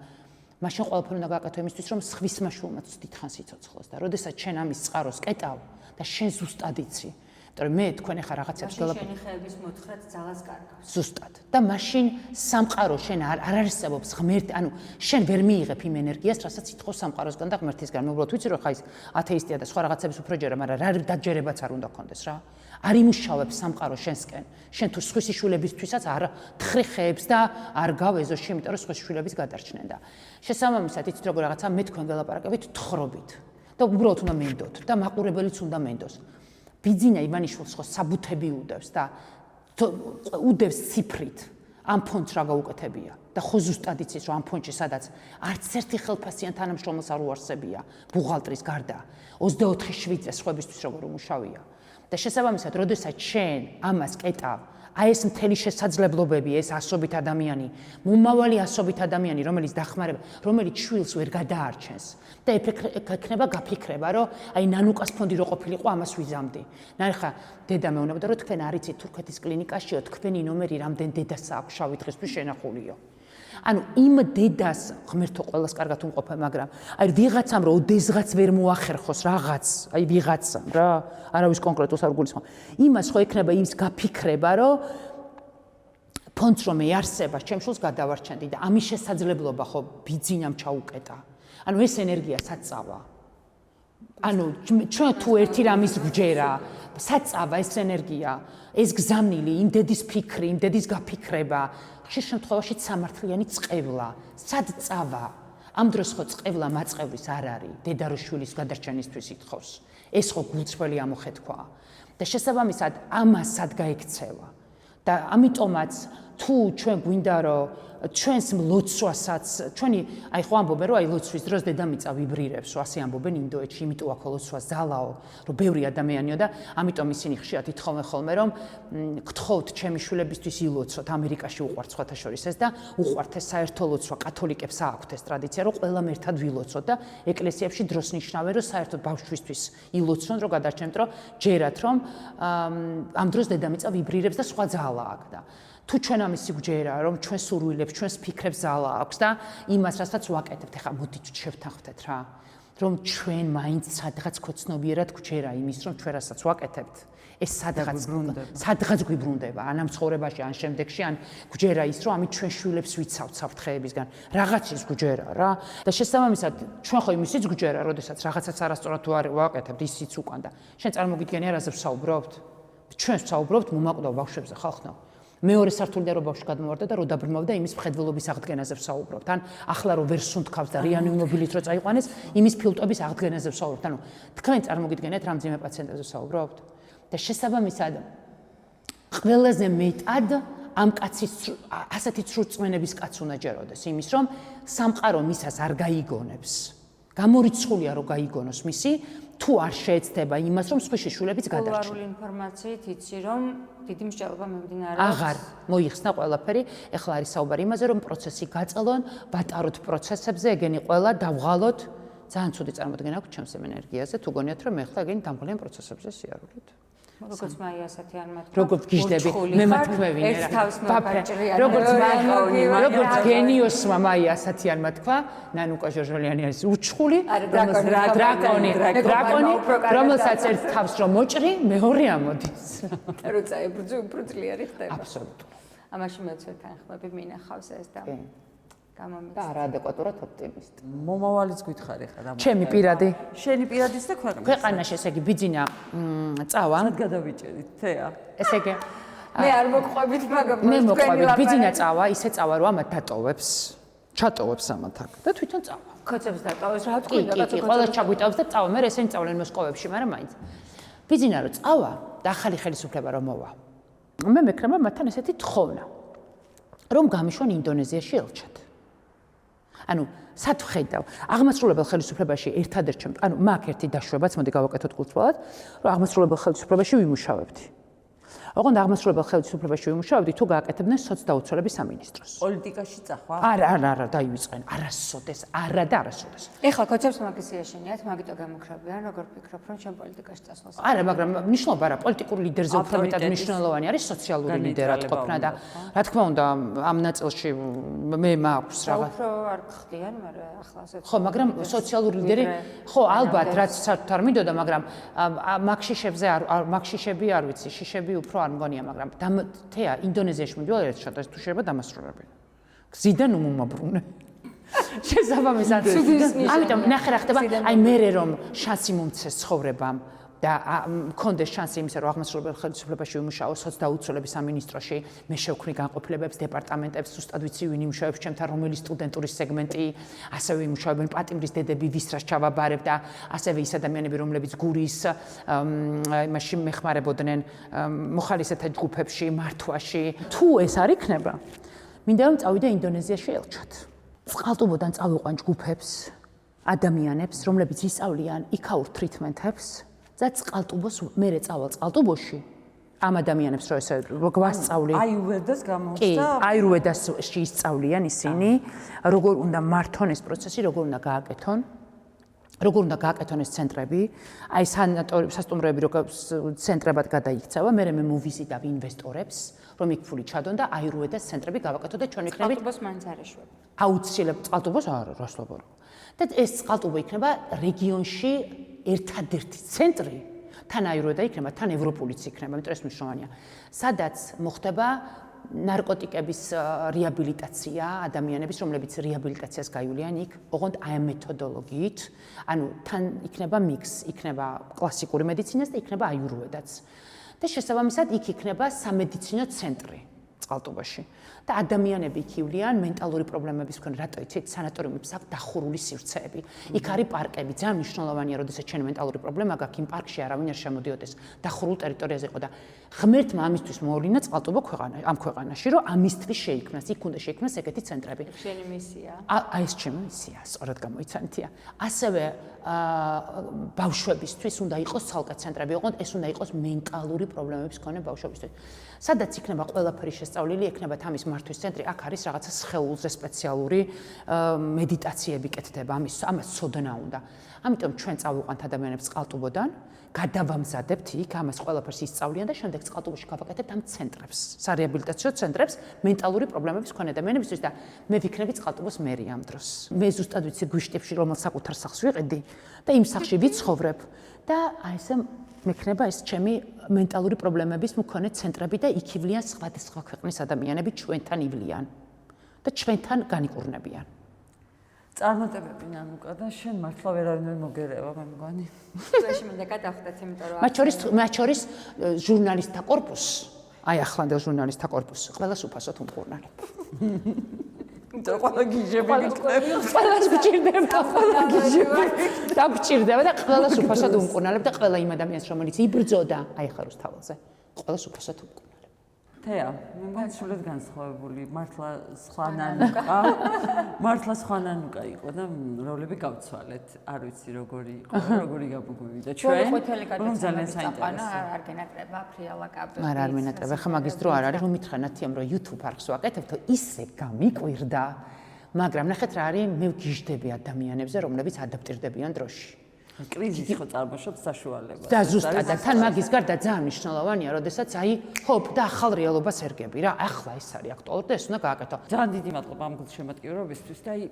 მაშინ ყველაფერი უნდა გააკეთო იმისთვის, რომ სხვის მაშულმაც დიდხანს იცოცხლოს და როდესაც შენ ამის წყაროს კეტავ და შენ ზუსტად იცი, იმიტომ რომ მე თქვენ ახლა რაღაცებს გველაპარაკობთ. შენი ხეების მოთხრაც ძალას კარგავს. ზუსტად. და მაშინ სამყარო შენ არ არსებობს ღმერთი, ანუ შენ ვერ მიიღებ იმ ენერგიას, რასაც ითხოვს სამყაროსგან და ღმერთისგან. მე უბრალოდ ვიცი რომ ხა ის ათეისტია და სხვა რაღაცების უფრო ჯერა, მაგრამ რა დაჯერებაც არ უნდა გქონდეს რა. არ იმუშავებს სამყარო შენსკენ. შენ თუ სხვისი შვილებისთვისაც არ თხრი ხეებს და არ გავეზოში, იმიტომ რომ სხვისი შვილების გადარჩნენ და შესაბამისად იცით როგორ რაღაცა მე თქვენ გელაპარაკებით თხრობით და უბრალოდ უნდა მენდოთ და მაყურებელიც უნდა მენდოს. ბიძინა ივანიშვილს ხო საბუთები უდევს და უდევს ციფრით ამ ფონდს რა გაუკეთებია და ხო ზუსტად იცის რომ ამ ფონდში სადაც არც ერთი ხელფასიან თანამშრომელს არ უარსებია ბუღალტრის გარდა 24 შვიდზე სხვებისთვის როგორ უმუშავია და შესაბამისად როდესაც შენ ამას კეტავ აი ეს მთელი შესაძლებლობები ეს ასობით ადამიანი მომავალი ასობით ადამიანი რომელიც დახმარება რომელიც შვილს ვერ გადაარჩენს და ექნება გაფიქრება რომ აი ნანუკას ფონდი რო ყოფილიყო ამას ვიზამდი ნახე დედა მეუბნება რომ თქვენ არიცით თურქეთის კლინიკაშიო თქვენი ნომერი რამდენ დედას აქვს შავი დღისთვის შენახულიო ანუ იმ დედას ღმერთო ყველას კარგად უმყოფე მაგრამ აი ვიღაცამ რო ოდესღაც ვერ მოახერხოს რაღაც აი ვიღაცამ რა არავის კონკრეტულს არ გულისხმობ იმას ხო ექნება ის გაფიქრება რომ ფონდს რომ ეარსება ჩემშულს გადავარჩენდი და ამის შესაძლებლობა ხო ბიძინამ ჩაუკეტა ანუ ეს ენერგია საწავა ანუ ჩვენ თუ ერთი რამის გვჯერა საწავა ეს ენერგია ეს გზავნილი იმ დედის ფიქრი იმ დედის გაფიქრება ხშირ შემთხვევაში სამართლიანი წყევლა სად წავა ამ დროს ხო წყევლა მაწყევრის არ არის დედა რო შვილის გადარჩენისთვის ითხოვს ეს ხო გულწრფელი ამოხეთქვა და შესაბამისად ამასად გაიქცევა და ამიტომაც თუ ჩვენ გვინდა რომ ჩვენს ლოცვასაც ჩვენი აი ხო ამბობენ რომ აი ლოცვის დროს დედამიწა ვიბრირებს რომ ასე ამბობენ ინდოეთში იმიტომ აქ ლოცვა ზალაო რომ ბევრი ადამიანია და ამიტომ ისინი ხშირად ითხოვენ ხოლმე რომ გთხოვთ ჩემი შვილებისთვის ილოცოთ ამერიკაში უყვართ სხვათა შორის ეს და უყვართ ეს საერთო ლოცვა კათოლიკებს აქვთ ეს ტრადიცია რომ ყველამ ერთად ვილოცოთ და ეკლესიებში დროს ნიშნავენ რომ საერთოდ ბავშვისთვის ილოცონ რომ გადარჩენთ რომ ჯერათ რომ ამ დროს დედამიწა ვიბრირებს და სხვა ზალა აქვს და თუ ჩვენ ამის სიგვჯერა რომ ჩვენ სურვილებს ჩვენს ფიქრებს ზალა აქვს და იმას რასაც ვაკეთებთ ახლა მოდით შევთანხმდეთ რა რომ ჩვენ მაინც სადღაც ქოცნობიერად გვჯერა იმის რომ ჩვენ რასაც ვაკეთებთ ეს სადღაც გვიბრუნდება ან ამ ცხოვრებაში ან შემდეგში ან გვჯერა ის რომ ამით ჩვენ შვილებს ვიცავთ საფრთხეებისგან რაღაცის გვჯერა რა და შესაბამისად ჩვენ ხო იმისიც გვჯერა როდესაც რაღაცას არასწორად თუ არ ვაკეთებთ ისიც უკან და შენ წარმოგიდგენი რაზე ვსაუბრობთ ჩვენ ვსაუბრობთ მომაკვდავ ბავშვებზე ხალხო მეორე სართულიდან რო ბავშვი გადმოვარდა და რო დაბრმავდა იმის მხედველობის აღდგენაზე ვსაუბრობთ. ან ახლა რო ვერ სუნთქავს და რეანიმობილით რო წაიყვანეს, იმის ფილტვების აღდგენაზე ვსაუბრობთ. ანუ თქვენ წარმოგიდგენთ რა მძიმე პაციენტებზე ვსაუბრობთ? და შესაბამისად ყველაზე მეტად ამ კაცის ასეთი ცრუწმენების კაც უნდა ჯეროდეს იმის რომ სამყარო მისას არ გაიგონებს. გამორიცხულია რომ გაიგონოს მისი თუ არ შეეცდება იმას რომ სხვისი შვილებიც გადარჩენ. პოლარული ინფორმაციით იცი რომ დიდი მსჯელობა მიმდინარეობს. აღარ მოიხსნა ყველაფერი. ეხლა არის საუბარი იმაზე რომ პროცესი გაწელონ, ვატაროთ პროცესებზე, ეგენი ყველა დავღალოთ. ძალიან ცუდი წარმოდგენა აქვს ჩემს ენერგიაზე. თუ გონიათ რომ მე ახლა ეგენი დამღალიან პროცესებზე სიარულით. როგორც მაია ასათიანმა თქვა. როგორც გიждები, მე მათქვევინე რა. ერთ თავს მოვაჭრია. როგორც გენიოსმა მაია ასათიანმა თქვა, ნანუკა ჟორჟოლიანი არის უჩხული, დრაკონი, რომელსაც ერთ თავს რომ მოჭრი, მეორე ამოდის. როცა ებრძო უფრო ძლიერი ხდება. აბსოლუტურად. ამაში მეცვე თანხმები მინახავს ეს და გამომიწევს. და არაადეკვატურად ოპტიმისტი. მომავალიც გითხარი ხა და ჩემი პირადი. შენი პირადის და ქვეყნის. ქვეყანაში ესე იგი ბიძინა წავა. სად გადავიჭერით თეა? ესე იგი მე არ მოყვებით მაგრამ მე მოყვებით ბიძინა წავა, ისე წავა რომ ამათ დატოვებს. ჩატოვებს ამათ აქ და თვითონ წავა. ხოცებს დატოვებს რა თქვი და კაცო ყველა ჩაგვიტოვებს და წავა. მე ესენი წავლენ მოსკოვებში, მაგრამ მაინც. ბიძინა რომ წავა და ახალი ხელისუფლება რომ მოვა. მე მეკრება მათთან ესეთი თხოვნა. რომ გამიშვან ინდონეზიაში ელჩად. ანუ სად ვხედავ აღმასრულებელ ხელისუფლებაში ერთადერთ ჩემ ანუ მაგ ერთი დაშვებაც მოდი გავაკეთოთ კულტურულად რომ აღმასრულებელ ხელისუფლებაში ვიმუშავებდი ოღონდ აღმასრულებელ ხელისუფლებაში ვიმუშავებდი, თუ გააკეთებდნენ სოცდაუცველების სამინისტროს. პოლიტიკაში წახვა? არა, დაივიწყენ. არასოდეს, არა და არასოდეს. ეხლა კოცებს მაგის იაშენიათ, მაგიტო გამოგხრებიან, როგორ ფიქრობ, რომ ჩვენ პოლიტიკაში წასვლას? არა, მაგრამ მნიშვნელობა არა, პოლიტიკური ლიდერზე უფრო მეტად მნიშვნელოვანი არის სოციალური ლიდერად ყოფნა და რა თქმა უნდა, ამ ნაწილში მე მაქვს რაღაც. უფრო არ გხდიან, მაგრამ ახლა ასეთ. ხო, მაგრამ სოციალური ლიდერი, ხო, ალბათ, რაც საერთოდ არ მინდოდა, მაგრამ მაგშიშები არ ვიცი, შიშები უფრო არ მგონია, მაგრამ თეა ინდონეზიაში მიდივალ ერთ შატას თუ შეიძლება დამასრულებენ. გზიდან უმომაბრუნე. შესაბამისად. ამიტომ ნახე რა ხდება, აი მე რომ შანსი მომცეს ცხოვრებამ და მქონდეს შანსი იმისა, რომ აღმასრულებელ ხელისუფლებაში ვიმუშაო სოცდაუცველების სამინისტროში, მე შევქმნი განყოფილებებს, დეპარტამენტებს, ზუსტად ვიცი ვინ იმუშავებს ჩემთან, რომელი სტუდენტური სეგმენტი, ასევე იმუშავებენ პატიმრის დედები, ვის რას ჩავაბარებ და ასევე ის ადამიანები, რომლებიც გურის იმაში მეხმარებოდნენ მოხალისეთა ჯგუფებში, მართვაში. თუ ეს არ იქნება, მინდა რომ წავიდე ინდონეზიაში ელჩად. წყალტუბოდან წავიყვან ჯგუფებს, ადამიანებს, რომლებიც ისწავლიან იქაურ ტრიტმენტებს. და წყალტუბოს მერე წავალ წყალტუბოში ამ ადამიანებს რო ესე გვასწავლი აიურვედას გამოუცხდა კი აიურვედასში ისწავლიან ისინი როგორ უნდა მართონ ეს პროცესი როგორ უნდა გააკეთონ ეს ცენტრები აი სასტუმროები როგორ ცენტრებად გადაიქცევა მე მოვიზიტავ ინვესტორებს რომ იქ ფული ჩადონ და აიურვედას ცენტრები გავაკეთო და ჩვენ იქნებით წყალტუბოს მაინც არ ეშვება აუცილებლად წყალტუბოს არა რას ლაპარაკობ და ეს წყალტუბო იქნება რეგიონში ერთადერთი ცენტრი თან აიურვედა იქნება, თან ევროპულიც იქნება, იმიტომ ეს მნიშვნელოვანია. სადაც მოხდება ნარკოტიკების რეაბილიტაცია ადამიანების, რომლებიც რეაბილიტაციას გაივლიან იქ, ოღონდ აი ამ მეთოდოლოგიით, ანუ თან იქნება მიქსი, იქნება კლასიკური მედიცინაც და იქნება აიურვედაც. და შესაბამისად იქ იქნება სამედიცინო ცენტრი წყალტუბოში. და ადამიანები იქ ივლიან მენტალური პრობლემების მქონე, რატო იცით, სანატორიუმებს აქვს დახურული სივრცეები. იქ არის პარკები, ძალიან მნიშვნელოვანია, როდესაც ჩვენ მენტალური პრობლემა გაქვს, იმ პარკში არავინ არ შემოდიოდეს, დახურულ ტერიტორიაზე იყო და ღმერთმა ამისთვის მოვლინა წყალტუბო ამ ქვეყანაში, რომ ამისთვის შეიქმნას, იქ უნდა შეიქმნას ეგეთი ცენტრები. შენი მისია. აი ეს ჩემი მისია, სწორად გამოიცანთია. ასევე ბავშვებისთვის უნდა იყოს ცალკე ცენტრები, ოღონდ ეს უნდა იყოს მენტალური პრობლემების მქონე ბავშვებისთვის. სადაც იქნება ყველაფერი შესწავლილი, იქნება თამის მართვის ცენტრი, აქ არის რაღაცა სხეულზე სპეციალური მედიტაციები კეთდება, ამას ცოდნა უნდა. ამიტომ ჩვენ წავიყვანთ ადამიანებს წყალტუბოდან, გადავამზადებთ იქ, ამას ყველაფერს ისწავლიან და შემდეგ წყალტუბოში გავაკეთებთ ამ ცენტრებს, სარეაბილიტაციო ცენტრებს მენტალური პრობლემების მქონე ადამიანებისთვის და მე ვიქნები წყალტუბოს მერი ამ დროს. მე ზუსტად ვიცი გვიშტებში რომელ საკუთარ სახლს ვიყიდი და იმ სახლში ვიცხოვრებ და აი ესე მექნება ეს ჩემი მენტალური პრობლემების მქონე ცენტრები და იქ ივლიან სხვადასხვა ქვეყნის ადამიანები ჩვენთან ივლიან და ჩვენთან განიკურნებიან. წარმატებები ნანუკა და შენ მართლა ვერავინ ვერ მოგერევა მე მგონი. წვეში მინდა გადავხდეთ, იმიტომ რომ მათ შორის ჟურნალისტთა корпуს, აი ახლანდელ ჟურნალისტთა корпуს, ყველას უფასოდ უმყურნალებ. ყველა გიჟები ყველას გჭირდება, ყველა გიჟები დაგჭირდება და ყველას უფასოდ უმყურნალებ და ყველა იმ ადამიანს რომელიც იბრძოდა აი ახლა რუსთაველზე, ყველას უფასოდ უმყურნალებ. თეა, მე მგონი სულად განსხვავებული, მართლა სხვა ნანუკა იყო და როლები გავცვალეთ, არ ვიცი როგორი იყო, როგორი გაბუგვივიდა ჩვენ. რომ ძალიან საინტერესო. არ გენატრება ფრიალა კაბელი. არ მენატრება, ხა მაგის დრო არ არის, რომ მითხრანათიამ რომ YouTube არხს ვაკეთებთო, ისე გამიკვირდა. მაგრამ ნახეთ რა არის, მე ვგიჟდები ადამიანებზე, რომლებიც ადაპტირდებიან დროში. კრიზისი ხო წარმოშობს საშუალებას. და ზუსტად და თან მაგის გარდა ძალიან მნიშვნელოვანია, როდესაც აი ჰოპ და ახალ რეალობას ერგები რა. ახლა ეს არის აქტუალური და ეს უნდა გააკეთო. ძალიან დიდი მადლობა ამ გულშემატკივრობისთვის და აი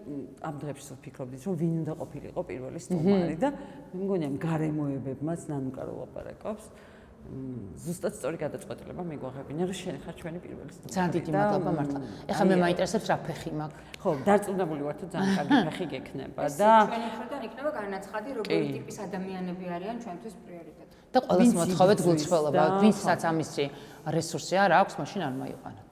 ამ დღეებში ვფიქრობდით, რომ ვინ უნდა ყოფილიყო პირველი სტუმარი და მე მგონი ამ გარემოებებმაც ნანუკა რო ლაპარაკობს. ზუსტად სწორი გადაწყვეტილება მიგვაღებინა, რომ შენ ხარ ჩვენი პირველი სტუმარი. ძალიან დიდი მადლობა მართლა. ეხლა მე მაინტერესებს რა ფეხი მაქვს. ხო, დარწმუნებული ვარ, თუ ძალიან კარგი ფეხი გექნება და ჩვენი მხრიდან იქნება განაცხადი, როგორი ტიპის ადამიანები არიან ჩვენთვის პრიორიტეტი. და ყველას მოთხოვეთ გულწრფელობა, ვინცაც ამისი რესურსი არ აქვს, მაშინ არ მოიყვანოთ.